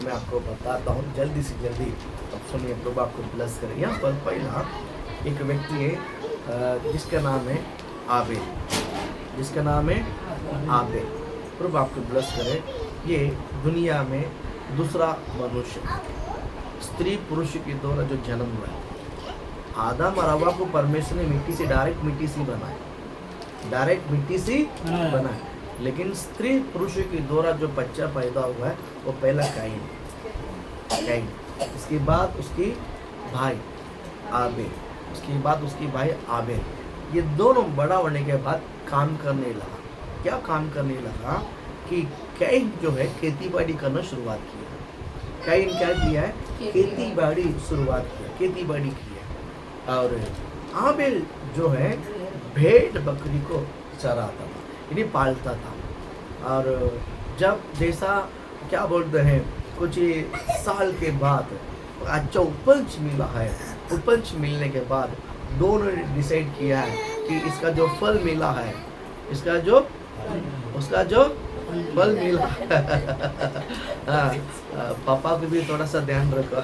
[SPEAKER 1] मैं आपको बताता हूँ जल्दी से जल्दी, अब सुनिए, प्रभु आपको ब्लेस करे। यहाँ पर पहला एक व्यक्ति है जिसका नाम है आबेल, जिसका नाम है आबेल। प्रभु आपको ब्लेस करे। ये दुनिया में दूसरा मनुष्य, स्त्री पुरुष के द्वारा जो जन्म हुआ है। आदम और हव्वा को परमेश्वर ने मिट्टी से, डायरेक्ट मिट्टी से बनाया, डायरेक्ट मिट्टी से बनाया। लेकिन स्त्री पुरुष के द्वारा जो बच्चा पैदा हुआ है वो पहला काइन, इसके बाद उसकी भाई आबेल, उसके बाद उसकी भाई आबेल। ये दोनों बड़ा होने के बाद काम करने लगा। क्या काम करने लगा कि काइन जो है खेती बाड़ी करना शुरुआत किया। काइन क्या किया है? खेती बाड़ी शुरुआत किया, खेती बाड़ी किया। और आबेल जो है भेड़ बकरी को चराता था, यानी पालता था। और जब जैसा क्या बोलते हैं कुछ साल के बाद अच्छा उपज मिला है, उपज मिलने के बाद दोनों ने डिसाइड किया है कि इसका जो फल मिला है, इसका जो उसका जो फल मिला पापा को भी थोड़ा सा ध्यान रखो।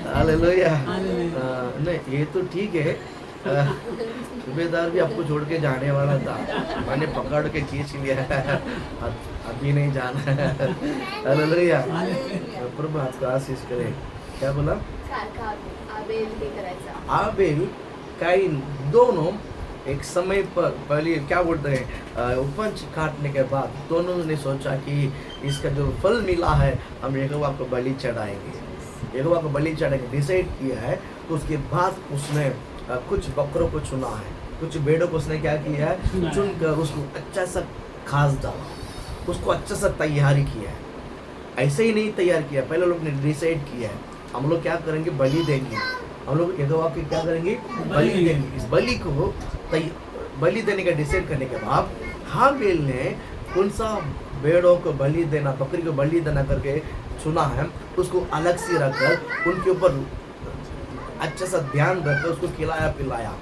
[SPEAKER 1] हालेलुया। नहीं ये तो ठीक है, सूबेदार भी आपको छोड़ के जाने वाला था, मैंने पकड़ के खींच लिया, अभी नहीं जाना। हालेलुया। प्रभु आपको आशीष करे। क्या बोला?
[SPEAKER 4] आबेल हे करायचा।
[SPEAKER 1] आबेल काइन दोनों एक समय पर पहले क्या बोलते हैं उपज काटने के बाद दोनों ने सोचा कि इसका जो फल मिला है हम यहोवा को बलि चढ़ाएंगे, यहोवा को बलि चढ़ाएंगे डिसाइड किया है। तो उसके बाद उसने कुछ बकरों को चुना है, कुछ भेड़ों को उसने क्या किया है, चुनकर उसको अच्छा सा घास डाला, उसको अच्छा सा तैयारी किया है। ऐसे ही नहीं तैयार किया, पहले लोग ने डिसाइड किया है हम लोग क्या करेंगे, बलि देंगे, हम लोग यहोवा के क्या करेंगे, बलि देंगे। इस बलि को बलि देने का डिसाइड करने के बाद हाबेल ने कौन सा भेड़ों को बलि देना, बकरी को बलि देना करके चुना है, उसको अलग से रखकर उनके ऊपर अच्छा सा ध्यान रखकर उसको खिलाया पिलाया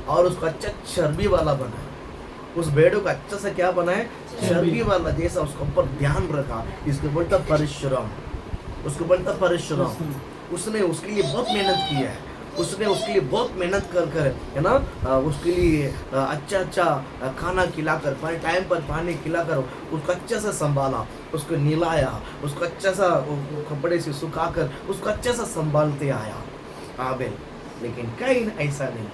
[SPEAKER 1] और उसको अच्छा चर्बी वाला बनाया। उस भेड़ों का अच्छा सा क्या बनाए, चर्बी वाला जैसा उसके ऊपर ध्यान रखा। इसको बोलता परिश्रम, उसको बोलता परिश्रम। उसने उसके लिए बहुत मेहनत किया है, उसने उसके लिए बहुत मेहनत कर कर है ना, उसके लिए अच्छा अच्छा खाना खिलाकर, टाइम पर पानी खिलाकर उसको अच्छा सा संभाला, उसको निलाया, उसको अच्छा सा कपड़े से सुखाकर उसको अच्छा सा संभालते आया आबेल। लेकिन काइन ऐसा नहीं,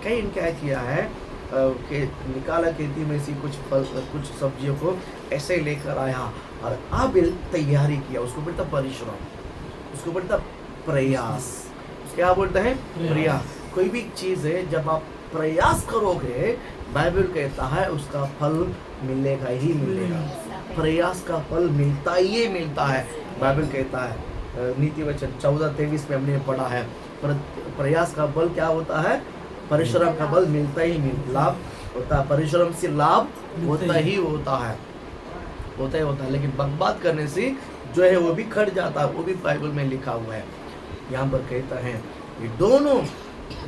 [SPEAKER 1] काइन क्या किया है कि निकाला खेती में से कुछ फल कुछ सब्जियों को ऐसे लेकर आया और आबेल तैयारी किया। उसको बोलता परिश्रम, उसको बोलता प्रयास। क्या बोलता है? प्रयास। कोई भी चीज़ है जब आप प्रयास करोगे, बाइबल कहता है उसका फल मिलेगा ही मिलेगा। प्रयास का फल मिलता ही मिलता है, बाइबल कहता है। नीति वचन 14:23 में हमने पढ़ा है, प्रयास का फल क्या होता है, परिश्रम का फल मिलता ही लाभ होता है, परिश्रम से लाभ होता ही होता है, होता ही होता है। लेकिन बकवाद करने से जो है वो भी खट जाता है, वो भी बाइबल में लिखा हुआ है। यहाँ पर कहता है ये दोनों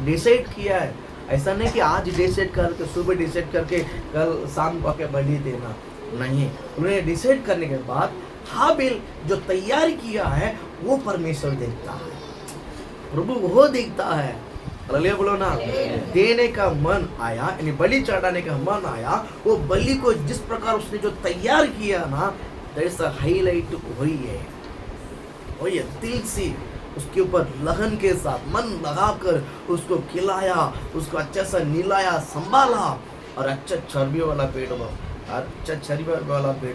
[SPEAKER 1] डिसाइड किया है, ऐसा नहीं कि आज डिसाइड करके सुबह डिसाइड करके कल शाम को आके बलि देना, नहीं। उन्होंने डिसाइड करने के बाद हाबेल जो तैयारी किया है वो परमेश्वर देखता है, प्रभु वो देखता है। हालेलुया बोलो ना। देने का मन आया, यानी बलि चढ़ाने का मन आया, वो बलि को जिस प्रकार उसने जो तैयार किया ना, जैसा हाईलाइट वही है, वही दिल से उसके ऊपर लगन के साथ मन लगाकर उसको खिलाया, उसको अच्छा सा निलाया, संभाला और अच्छा चर्बी वाला भेड़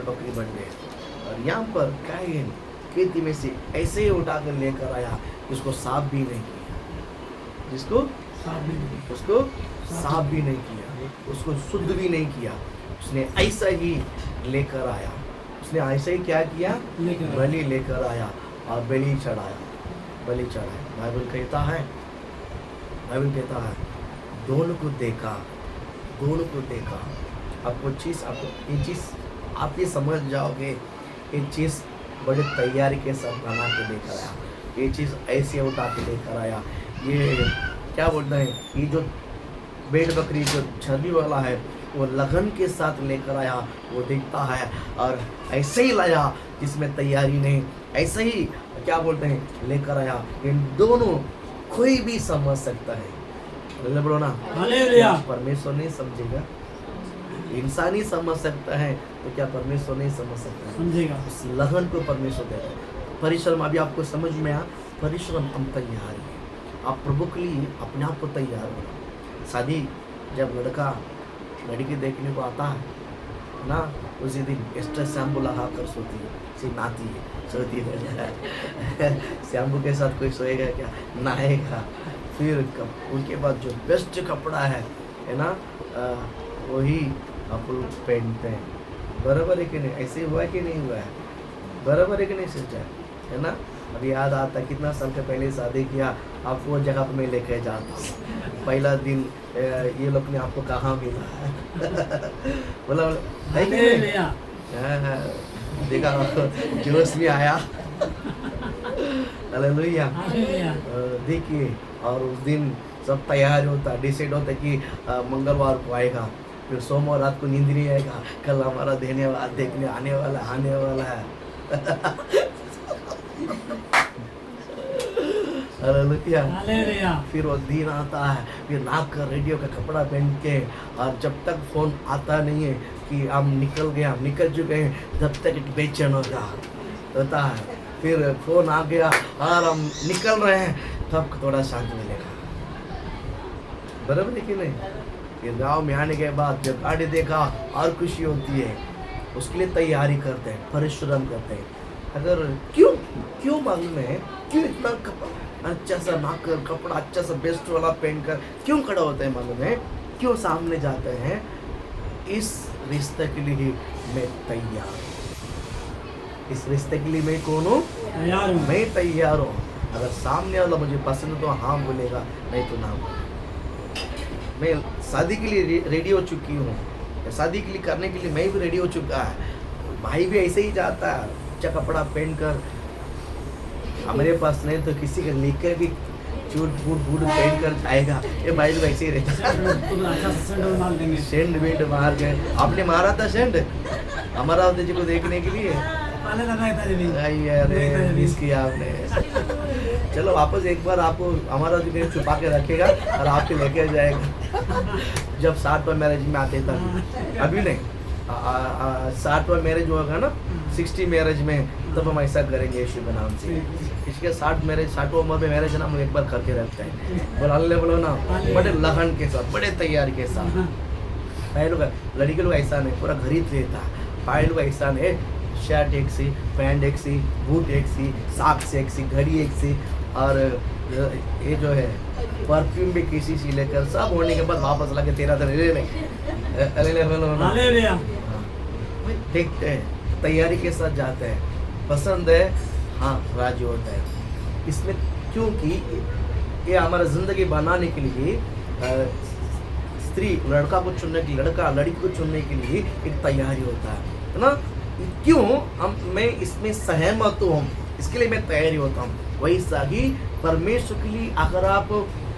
[SPEAKER 1] बकरी बन गए। और यहाँ पर काइन खेती में से ऐसे ही उठा कर लेकर आया, जिसको साफ भी नहीं किया, जिसको उसको साफ भी नहीं किया, उसको शुद्ध भी नहीं किया, उसने ऐसा ही लेकर आया। उसने ऐसे ही क्या किया, बलि लेकर आया और बलि चढ़ाया, बलि चढ़ाया। बाइबल कहता है दोनों को देखा, दोनों को देखा। आपको ये चीज़ आप ये समझ जाओगे, ये चीज़ बड़े तैयारी के साथ बना के लेकर आया, ये चीज़ ऐसे उठा के लेकर आया, ये क्या बोलते हैं, ये जो भेड़ बकरी जो चर्बी वाला है वो लगन के साथ लेकर आया, वो देखता है और ऐसे ही लाया जिसमें तैयारी नहीं, ऐसे ही क्या बोलते हैं लेकर आया। इन दोनों कोई भी समझ सकता है, बोलो ना,
[SPEAKER 3] हालेलुया।
[SPEAKER 1] परमेश्वर नहीं समझेगा, इंसान ही समझ सकता है, तो क्या परमेश्वर नहीं समझ सकता है?
[SPEAKER 3] समझेगा।
[SPEAKER 1] उस लगन को परमेश्वर देता है। परिश्रम अभी आपको समझ में आया, परिश्रम हम तैयार हैं, आप प्रभु के लिए अपने आप को तैयार करो। शादी जब लड़का लड़की देखने को आता है ना, उसी दिन एक्स्ट्रा शैम्पू लगा कर सोती है, नहाती है, सोती है। शैम्पू के साथ कोई सोएगा क्या? नहाएगा। फिर उनके बाद जो बेस्ट कपड़ा है ना, वही आप लोग पहनते हैं। बराबर है कि नहीं? ऐसे हुआ है कि नहीं हुआ है? बराबर है कि नहीं सिस्टर? है ना? अभी याद आता कितना साल के पहले शादी किया, आपको वो जगह पर मैं लेके जाता हूँ। पहला दिन ये लोग ने आपको कहाँ मिला? बोला है कि नहीं? हाँ, देखा जोश भी आया। हालेलुया। देखिए, और उस दिन सब तैयार होता, डिसाइड होता कि मंगलवार को आएगा, फिर सोमवार रात को नींद नहीं आएगा, कल हमारा देखने आने वाला है। हालेलुया। फिर वो दिन आता है, फिर नाक का रेडियो का कपड़ा पहन के, और जब तक फोन आता नहीं है कि हम निकल चुके हैं, तब तक एक बेचैन होता है। फिर फोन आ गया और हम निकल रहे हैं, तब थोड़ा शांति मिलेगा। बराबर है कि नहीं? फिर गांव में आने के बाद जब गाड़ी देखा और खुशी होती है, उसके लिए तैयारी करते हैं, परिश्रम करते हैं। अगर क्यों मालूम है, क्यों इतना अच्छा सा नाकर कपड़ा अच्छा सा बेस्ट वाला पहन कर क्यों खड़ा होता है मालूम है? क्यों सामने जाते हैं? इस रिश्ते के लिए मैं तैयार हूँ। इस रिश्ते के लिए मैं कौन हूँ?
[SPEAKER 3] तैयार हूँ।
[SPEAKER 1] मैं तैयार हूँ। अगर सामने वाला मुझे पसंद तो हाँ बोलेगा, नहीं तो ना बोलेगा। मैं शादी के लिए रेडी हो चुकी हूँ, शादी के लिए करने के लिए मैं भी रेडी हो चुका है। भाई भी ऐसे ही जाता है, अच्छा कपड़ा पहन कर। हमारे पास नहीं तो किसी का लेकर भी चूट बूट पहन कर जाएगा। ये भाई लोग ऐसे ही रहता है, सेंड वेंड मार के। आपने मारा था सेंड हमारा उद्देश्य जी को देखने के लिए? अरे मिस किया आपने। चलो वापस एक बार आपको हमारा जो छुपा के रखेगा और आपके लेके जाएगा। जब 60वां मैरिज में आते तब, अभी नहीं, 60वां मैरिज होगा ना, 60 मैरिज में, तब हम ऐसा करेंगे यीशु के नाम से। इसके 60वां उम्र में मैरिज है ना, हम एक बार करके रखते हैं। बोलो अल्लाह, बोलो ना, बड़े लगन के साथ, बड़े तैयारी के साथ। भाई लोग, लड़की लोग ऐसा नहीं, पूरा घर ही रहता। भाई लोग ऐसा नहीं, शर्ट एक सी, पैंट एक सी, बूट एक सी, सॉक्स एक सी, घड़ी एक सी, और ये जो है परफ्यूम भी किसी से लेकर सब होने के बाद वापस लगे 13 दिन देखते हैं, तैयारी के साथ जाते हैं। पसंद है, हाँ राजी होता है। इसमें क्योंकि ये हमारा ज़िंदगी बनाने के लिए स्त्री लड़का को चुनने की, लड़का लड़की को चुनने के लिए एक तैयारी होता है ना। क्यों मैं इसमें सहमत हूँ, इसके लिए मैं तैयारी होता हूँ। वैसा ही परमेश्वर के लिए अगर आप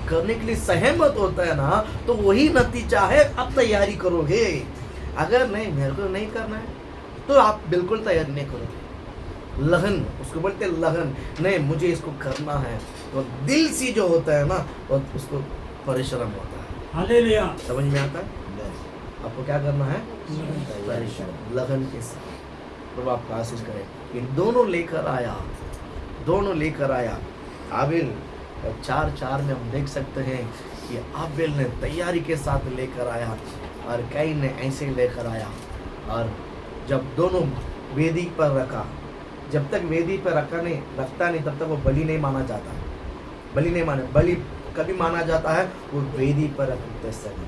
[SPEAKER 1] करने के लिए सहमत होता है ना, तो वही नतीजा है, आप तैयारी करोगे। अगर नहीं, मेरे को नहीं करना है, तो आप बिल्कुल तैयारी नहीं करोगे। लगन, उसको बोलते हैं लगन, नहीं मुझे इसको करना है, तो दिल से जो होता है ना, वो उसको परिश्रम होता है।
[SPEAKER 3] हालेलुया।
[SPEAKER 1] समझ में आता है? आपको क्या करना है? परिश्रम, लगन के साथ। प्रभु आपका आशीष करे। इन दोनों लेकर आया। आबेल 4:4 में हम देख सकते हैं कि आबेल ने तैयारी के साथ लेकर आया और कैन ने ऐसे लेकर आया। और जब दोनों वेदी पर रखा, जब तक वेदी पर रखता नहीं तब तक वो बलि नहीं माना जाता। बलि कभी माना जाता है वो वेदी पर रखते समय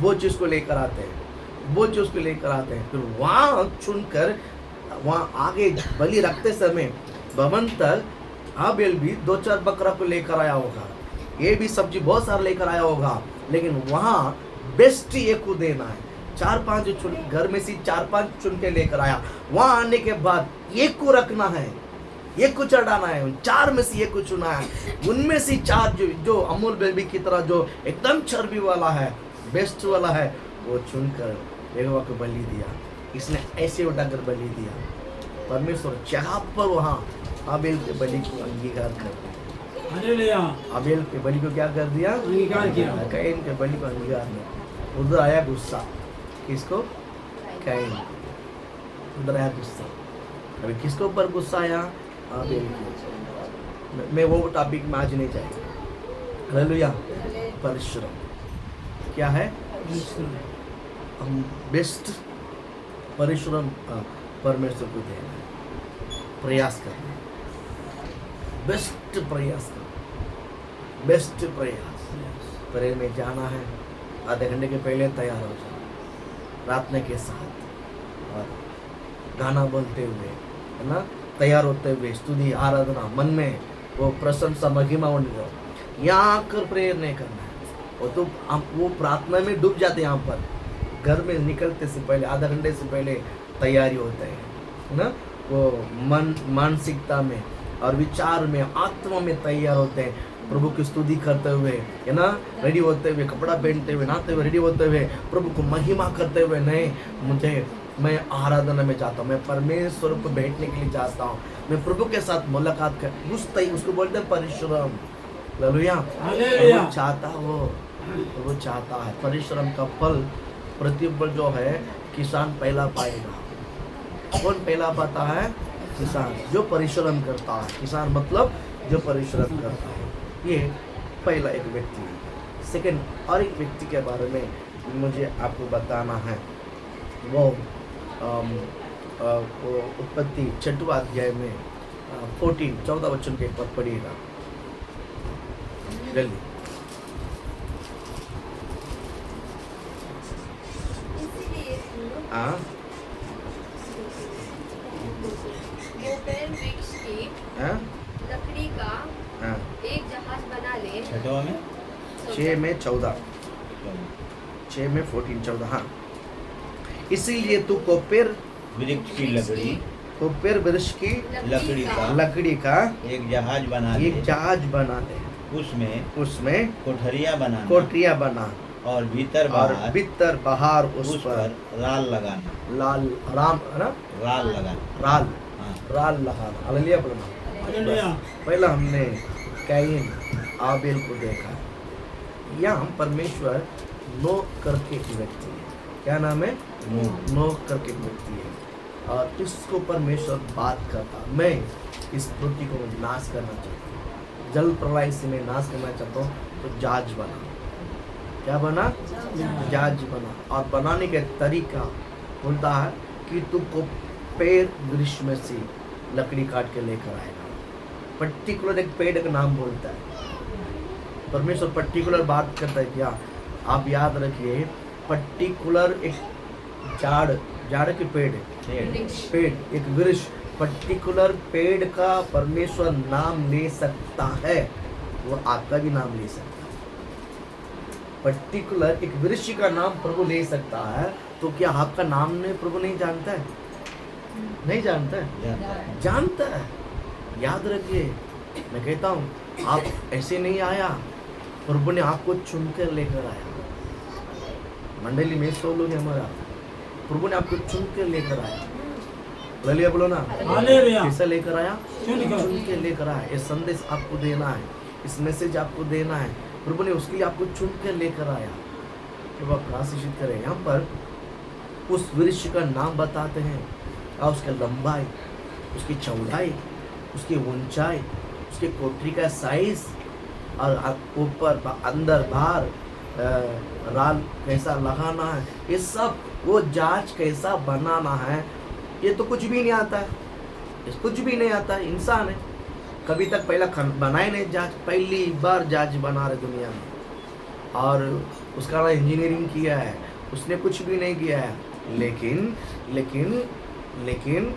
[SPEAKER 1] वो चीज़ को लेकर आते हैं। फिर वहाँ चुनकर वहाँ आगे बलि रखते समय भवन तक आबेल भी 2-4 बकरा को लेकर आया होगा, ये भी सब्जी बहुत सारा लेकर आया होगा, लेकिन वहाँ बेस्ट एक को देना है। 4-5 घर में से 4-5 चुन के लेकर आया। वहाँ आने के बाद एक को रखना है, एक को चढ़ाना है, उन 4 में से एक को चुना है। उनमें से 4 जो अमूल बेबी की तरह जो एकदम चर्बी वाला है, बेस्ट वाला है, वो चुनकर यहोवा को बलि दिया। इसने ऐसे उठाकर बलि दिया। परमेश्वर जहाँ पर वहाँ आबेल के बलि को अंगीकार कर दिया।
[SPEAKER 3] हालेलुया।
[SPEAKER 1] आबेल के बलि को क्या कर दिया?
[SPEAKER 3] अंगीकार किया।
[SPEAKER 1] कैन के बलि को अंगीकार नहीं। उधर आया गुस्सा, किसको? कैन। उधर आया गुस्सा। अभी किसके ऊपर गुस्सा आया? आबेल के। मैं वो टॉपिक में आज नहीं जाएगा। हालेलुया। परिश्रम क्या है? हम बेस्ट परिश्रम परमेश्वर को देना है, प्रयास करना, बेस्ट प्रयास करना, बेस्ट प्रयास। प्रेयर में जाना है, आधे घंटे के पहले तैयार हो जाओ, प्रार्थना के साथ और गाना बोलते हुए, है ना, तैयार होते हुए, स्तुति आराधना मन में वो प्रशंसा महिमा होने दो। यहाँ आकर प्रेयर नहीं करना है, और तो हम वो प्रार्थना में डूब जाते हैं। यहाँ पर घर में निकलते से पहले आधा घंटे से पहले तैयारी होता है ना, वो मानसिकता में और विचार में, आत्मा में तैयार होते हैं, प्रभु की स्तुति करते हुए, है ना, रेडी होते हुए, कपड़ा पहनते हुए, नहाते हुए, रेडी होते हुए, प्रभु को महिमा करते हुए। नहीं, मैं आराधना में जाता हूँ, मैं परमेश्वर को बैठने के लिए जाता हूँ, मैं प्रभु के साथ मुलाकात कर, उसको बोलते हैं परिश्रम। हालेलुया। वो चाहता, वो चाहता है परिश्रम का फल, प्रतिफल जो है किसान पहला पाएगा। कौन पहला पाता है? किसान, जो परिश्रम करता है। किसान मतलब जो परिश्रम करता है। ये पहला एक व्यक्ति है। सेकंड, और एक व्यक्ति के बारे में मुझे आपको बताना है। वो उत्पत्ति 6वां अध्याय में 14 वचन के ऊपर पढ़िएगा जल्दी। हाँ,
[SPEAKER 4] कोपेर वृक्ष की
[SPEAKER 1] हाँ,
[SPEAKER 4] लकड़ी का
[SPEAKER 1] हाँ।
[SPEAKER 4] एक जहाज बना ले।
[SPEAKER 2] 6वां में
[SPEAKER 1] 6 में 14, 6 में 14, 14। हाँ, इसीलिए तू कोपेर
[SPEAKER 2] वृक्ष की लकड़ी,
[SPEAKER 1] कोपेर वृक्ष की लकड़ी का
[SPEAKER 2] एक जहाज बना
[SPEAKER 1] एक
[SPEAKER 2] ले,
[SPEAKER 1] जहाज बना ले, उसमें कोठरिया बना
[SPEAKER 2] और भीतर
[SPEAKER 1] बाहर उस पर
[SPEAKER 2] राल लगाना, राल लगाना,
[SPEAKER 1] राल लगाना। हालेलुया बोलना।
[SPEAKER 3] हालेलुया।
[SPEAKER 1] पहला हमने कैन आबेल को देखा। यहाँ परमेश्वर नोह करके एक व्यक्ति है। क्या नाम है? नोह करके एक व्यक्ति है, और इसको परमेश्वर बात करता, मैं इस पृथ्वी को नाश करना चाहता हूँ, जल प्रलय से मैं नाश करना चाहता हूँ, तो जहाज बना। क्या बना? जहाज बना। और बनाने का तरीका बोलता है कि तुमको पेड़ वृक्ष में से लकड़ी काट के लेकर आएगा। पर्टिकुलर एक पेड़ का नाम बोलता है परमेश्वर, पर्टिकुलर बात करता है। क्या आप याद रखिए, पर्टिकुलर एक झाड़ के पेड़, एक वृक्ष, पर्टिकुलर पेड़ का परमेश्वर नाम ले सकता है, वो आपका भी नाम ले सकता है। पर्टिकुलर एक वृक्ष का नाम प्रभु ले सकता है, तो क्या आपका नाम ने प्रभु नहीं जानता है? नहीं जानता है? जानता है। याद रखिए, मैं कहता हूँ, आप ऐसे नहीं आया, प्रभु ने आपको चुनकर लेकर आया। मंडली में 100 लोग हैं हमारा, प्रभु ने आपको चुनकर लेकर आया। हालेलुया बोलो ना।
[SPEAKER 3] हालेलुया।
[SPEAKER 1] कैसे लेकर आया?
[SPEAKER 3] चुनकर।
[SPEAKER 1] चुन के लेकर आया। ये संदेश आपको देना है, इस मैसेज आपको देना है, प्रभु ने उसके लिए आपको चुन के लेकर आया। जब आप आशीषित करें, यहाँ पर उस वृक्ष का नाम बताते हैं, और उसकी लंबाई, उसकी चौड़ाई, उसकी ऊंचाई, उसके कोठरी का साइज, और ऊपर अंदर बाहर राल कैसा लगाना है, ये सब, वो जहाज कैसा बनाना है, ये तो कुछ भी नहीं आता है। कुछ भी नहीं आता है। इंसान है, कभी तक पहला बनाए नहीं जहाज, पहली बार जहाज बना रहे दुनिया में, और उसका इंजीनियरिंग किया है, उसने कुछ भी नहीं किया है। लेकिन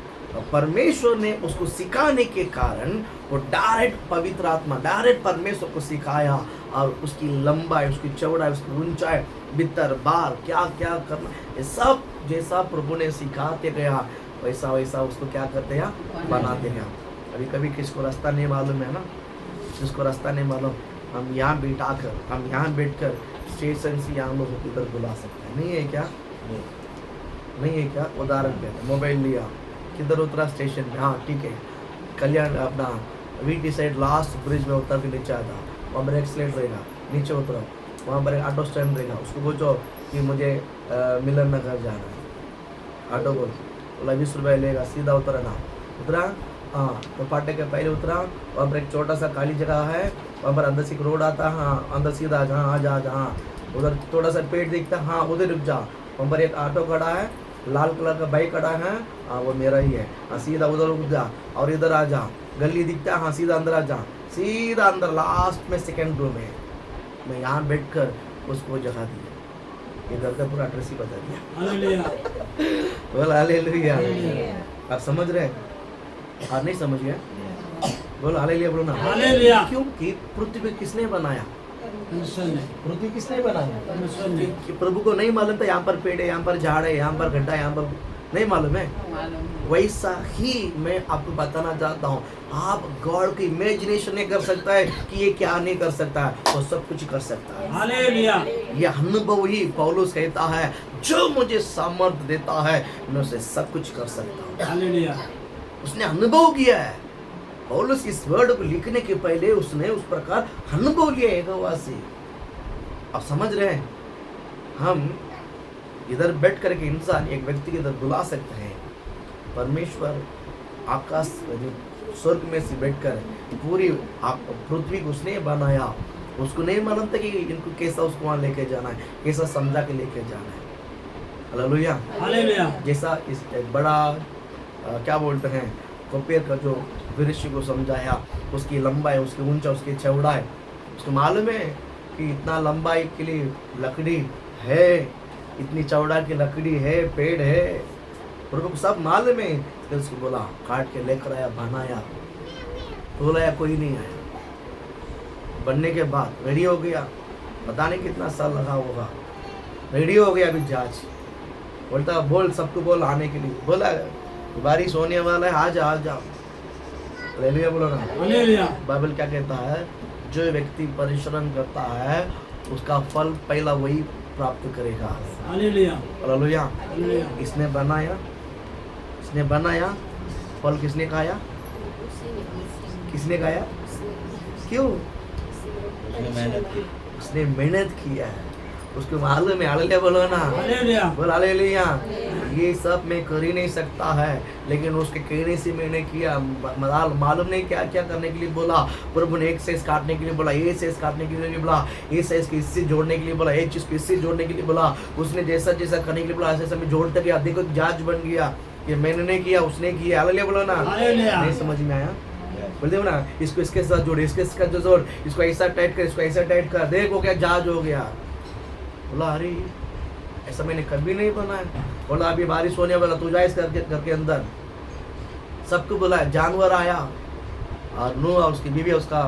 [SPEAKER 1] परमेश्वर ने उसको सिखाने के कारण वो डायरेक्ट पवित्र आत्मा डायरेक्ट परमेश्वर को सिखाया, और उसकी लंबाई, उसकी चौड़ाई, उसकी ऊंचाई, भीतर बाहर क्या क्या करना, ये सब जैसा प्रभु ने सिखाते गया, वैसा वैसा उसको क्या करते हैं? बनाते हैं। अभी कभी किसको रास्ता नहीं मालूम है ना, जिसको रास्ता नहीं मालूम, हम यहाँ बैठकर स्टेशन से यहाँ लोग उधर बुला सकते हैं, नहीं है क्या? नहीं है क्या? उदाहरण पे मोबाइल लिया, किधर उतरा? स्टेशन में, हाँ ठीक है, कल्याण अपना वीटी साइड लास्ट ब्रिज में उतर के नीचे आता, वहाँ पर एक्सीलेंट रहेगा, नीचे उतरो, वहाँ पर एक ऑटो स्टैंड रहेगा, उसको पूछो कि मुझे मिलन नगर जाना है, ऑटो बोला 20 रुपये लेगा, सीधा उतरना, उतरा, हाँ तो फाटे के पहले उतरा, वहाँ पर एक छोटा सा खाली जगह है, वहाँ पर अंदर से एक रोड आता है, हाँ अंदर सीधा जहाँ आ जा, उधर थोड़ा सा पेड़ दिखता है, हाँ उधर रुक जा, वहाँ पर एक ऑटो खड़ा है, लाल कलर का बाइक खड़ा है, हाँ वो मेरा ही है, हाँ सीधा उधर रुक जा और इधर आ जा, गली दिखता है, हाँ सीधा अंदर आ जा, सीधा अंदर लास्ट में सेकंड रूम है। मैं यहाँ बैठकर उसको जगह दी, इधर का पूरा एड्रेस ही बता दिया।
[SPEAKER 3] हालेलुया।
[SPEAKER 1] बोल हालेलुया। आप समझ रहे हैं? आप नहीं समझ गए? बोल हालेलुया, बोलो ना।
[SPEAKER 3] हालेलुया।
[SPEAKER 1] क्योंकि पृथ्वी किसने बनाया?
[SPEAKER 3] परमेश्वर ने,
[SPEAKER 1] पृथ्वी किसने बनाया?
[SPEAKER 3] परमेश्वर ने।
[SPEAKER 1] कि प्रभु को नहीं मालूम था यहाँ पर पेड़ है, यहाँ पर झाड़ है, यहाँ पर गड्ढा है, यहाँ पर नहीं मालूम है? वैसा ही मैं आपको बताना चाहता हूँ, आप गॉड की इमेजिनेशन नहीं कर सकता है कि ये क्या नहीं कर सकता है, वो सब कुछ कर सकता है।
[SPEAKER 3] हालेलुया।
[SPEAKER 1] ये अनुभव ही पौलुस कहता है, जो मुझे सामर्थ देता है मैं उसे सब कुछ कर सकता हूँ।
[SPEAKER 3] हालेलुया।
[SPEAKER 1] उसने अनुभव किया है। पौलुस इस वर्ड को लिखने के पहले उसने उस प्रकार अनुभव लिया यहोवा से। आप समझ रहे हैं? हम इधर बैठ करके इंसान एक व्यक्ति के इधर बुला सकते हैं। परमेश्वर आकाश स्वर्ग में से बैठकर पूरी पृथ्वी को उसने बनाया। उसको नहीं मालूम था कि इनको कैसा उसको वहाँ लेके जाना है, कैसा समझा के लेके जाना है। हालेलुया।
[SPEAKER 3] हालेलुया।
[SPEAKER 1] जैसा इस एक बड़ा क्या बोलते हैं, कपेर का जो वृक्ष को समझाया, उसकी लंबाई, उसकी ऊंचा, उसकी चौड़ाई, उसको मालूम है कि इतना लंबाई के लिए लकड़ी है, इतनी चौड़ा की लकड़ी है, पेड़ है, प्रभु को सब मालूम है। फिर उसको बोला, काट के लेकर आया, बनाया, तो लाया, कोई नहीं आया। बनने के बाद रेडी हो गया, पता नहीं कितना साल लगा होगा, रेडी हो गया। अभी जहाज बोलता, बोल सबको बोल आने के लिए, बोला बारिश होने वाला है, आ जा आ जा। हालेलुया बोलो ना।
[SPEAKER 3] हालेलुया।
[SPEAKER 1] बाइबल क्या कहता है? जो व्यक्ति परिश्रम करता है उसका फल पहला वही प्राप्त करेगा।
[SPEAKER 3] हालेलुया।
[SPEAKER 1] हालेलुया।
[SPEAKER 3] हालेलुया।
[SPEAKER 1] इसने बनाया, फल किसने खाया? किसने खाया? क्यों?
[SPEAKER 2] उसने मेहनत की।
[SPEAKER 1] उसने मेहनत किया है, उसको मालूम है। हालेलुया बोलो ना।
[SPEAKER 3] हालेलुया।
[SPEAKER 1] बोल हालेलुया। ये सब मैं कर ही नहीं सकता है, लेकिन उसके कहने से मैंने किया। मालूम नहीं क्या क्या करने के लिए बोला। प्रभु ने एक साइज काटने के लिए बोला, ये साइज काटने के लिए बोला, ये साइज को इससे जोड़ने के लिए बोला, एक चीज को इससे जोड़ने के लिए बोला। उसने जैसा जैसा करने के लिए बोला, ऐसे मैं जोड़ते गया। देखो जहाज बन गया। ये मैंने नहीं किया, उसने किया। हालेलुया बोलो ना।
[SPEAKER 3] हालेलुया।
[SPEAKER 1] नहीं समझ में आया? बोलते हो ना, इसको इसके साथ जोड़, इसके साथ जोड़, इसको ऐसा टाइट कर, इसको ऐसा टाइट कर, देखो क्या जहाज हो गया। बोला अरे ऐसा मैंने कभी नहीं बनाया। बोला अभी बारिश होने वाला, तू जा इस घर के अंदर। सबको बोला, जानवर आया और नूह और उसकी बीवी, उसका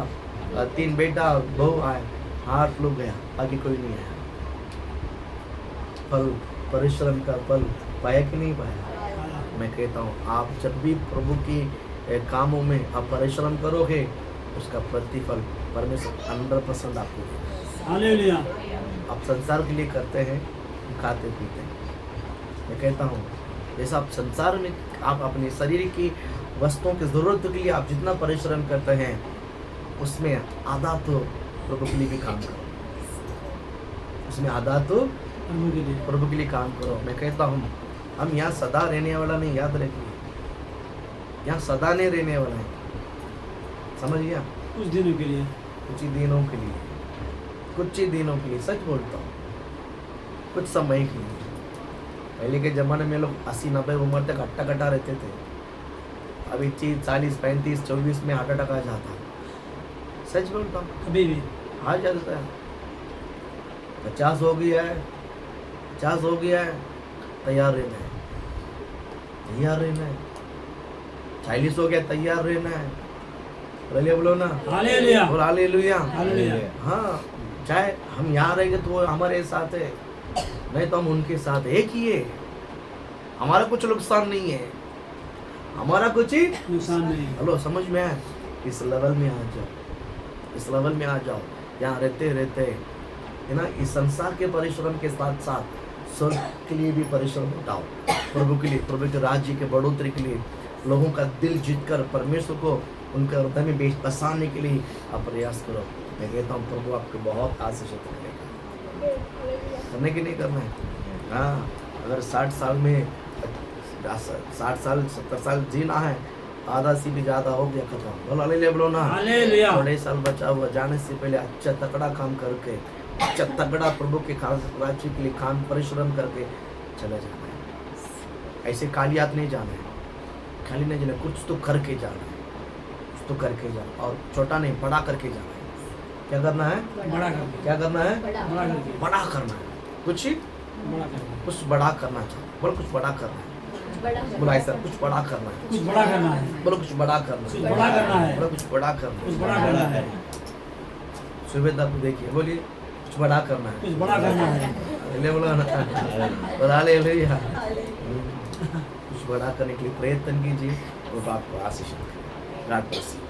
[SPEAKER 1] 3 बेटा बहू आए, हाथ लुक गया, बाकी कोई नहीं आया। फल परिश्रम का फल पाया कि नहीं पाया? मैं कहता हूँ, आप जब भी प्रभु की कामों में आप परिश्रम करोगे, उसका प्रतिफल परमेश्वर 100% आपको देगा।
[SPEAKER 3] हालेलुया।
[SPEAKER 1] आप संसार के लिए करते हैं, खाते पीते हैं। मैं कहता हूँ, जैसा आप संसार में आप अपने शरीर की वस्तुओं की ज़रूरत के लिए आप जितना परिश्रम करते हैं, उसमें आधा तो प्रभु के लिए भी काम करो। उसमें आधा तो प्रभु के लिए काम करो। मैं कहता हूँ, हम यहाँ सदा रहने वाला नहीं, याद रखिए, यहाँ सदा नहीं रहने वाला है। समझ गया?
[SPEAKER 3] कुछ दिनों के लिए,
[SPEAKER 1] कुछ ही दिनों के लिए, कुछ ही दिनों के लिए, सच बोलता हूँ, कुछ समय के लिए। पहले के ज़माने में लोग 80-90 उम्र तक हट्टा-कट्टा रहते थे। अभी 40, 35, 24 में हार्ट अटैक आ जाता। सच बोलता हूँ,
[SPEAKER 3] कभी भी
[SPEAKER 1] आ जाता है। 50 हो गया है, 50 हो गया है, तैयार रहना है, तैयार रहना है। 40 हो गया, तैयार रहना है। हालेलुया बोलो ना।
[SPEAKER 3] हालेलुया।
[SPEAKER 1] और हालेलुया।
[SPEAKER 3] हालेलुया।
[SPEAKER 1] हाँ, चाहे हम यहाँ रहेंगे तो वो हमारे साथ है, नहीं तो हम उनके साथ एक ही है। हमारा कुछ नुकसान नहीं है। हमारा कुछ ही
[SPEAKER 3] नुकसान नहीं है।
[SPEAKER 1] हेलो, समझ में आया? इस लेवल में आ जाओ, इस लेवल में आ जाओ। यहाँ रहते रहते है ना, इस संसार के परिश्रम के साथ साथ स्वर्ग के लिए भी परिश्रम उठाओ, प्रभु के लिए, प्रभु के राज्य के बढ़ोतरी के लिए, लोगों का दिल जीतकर परमेश्वर को उनके हृदय में बसाने के लिए आप प्रयास करो। मैं कहता हूँ प्रभु आपको बहुत आशीषित करेगा। करने की नहीं करना है? हाँ, अगर 60 साल में 60 साल 70 साल जीना है, आधा से भी ज़्यादा हो गया, खत्म। बोलो हालेलुया, बोलो ना।
[SPEAKER 3] हालेलुया।
[SPEAKER 1] थोड़े साल बचा हुआ, जाने से पहले अच्छा तगड़ा काम करके, अच्छा तगड़ा प्रभु के राज्य के लिए काम परिश्रम करके चले जाना है। ऐसे खाली हाथ नहीं जाना है, खाली नहीं जाना, कुछ तो करके जाना है, कुछ तो करके जाना, और छोटा नहीं बड़ा करके जाना है। क्या करना है?
[SPEAKER 3] बड़ा करके,
[SPEAKER 1] क्या करना है?
[SPEAKER 3] बड़ा करके,
[SPEAKER 1] बड़ा करना है, कुछ
[SPEAKER 3] बड़ा करके,
[SPEAKER 1] कुछ बड़ा करना चाहिए। बोलो कुछ बड़ा करना है।
[SPEAKER 4] बड़ा
[SPEAKER 1] बोलो ऐसा, कुछ बड़ा करना है।
[SPEAKER 3] कुछ बड़ा करना है,
[SPEAKER 1] बोलो कुछ बड़ा करना
[SPEAKER 3] कुछ
[SPEAKER 1] है।
[SPEAKER 3] बड़ा करना है,
[SPEAKER 1] बोलो कुछ बड़ा करना
[SPEAKER 3] कुछ
[SPEAKER 1] है।
[SPEAKER 3] बड़ा करना है,
[SPEAKER 1] सुबेदा को देखिए, बोलिए कुछ बड़ा करना है।
[SPEAKER 3] कुछ बड़ा करना है।
[SPEAKER 1] ले बोलो ना, बोला ले भैया, कुछ बड़ा करने के लिए प्रयत्न कीजिए और आपको आशीष मिलेगा। God bless you.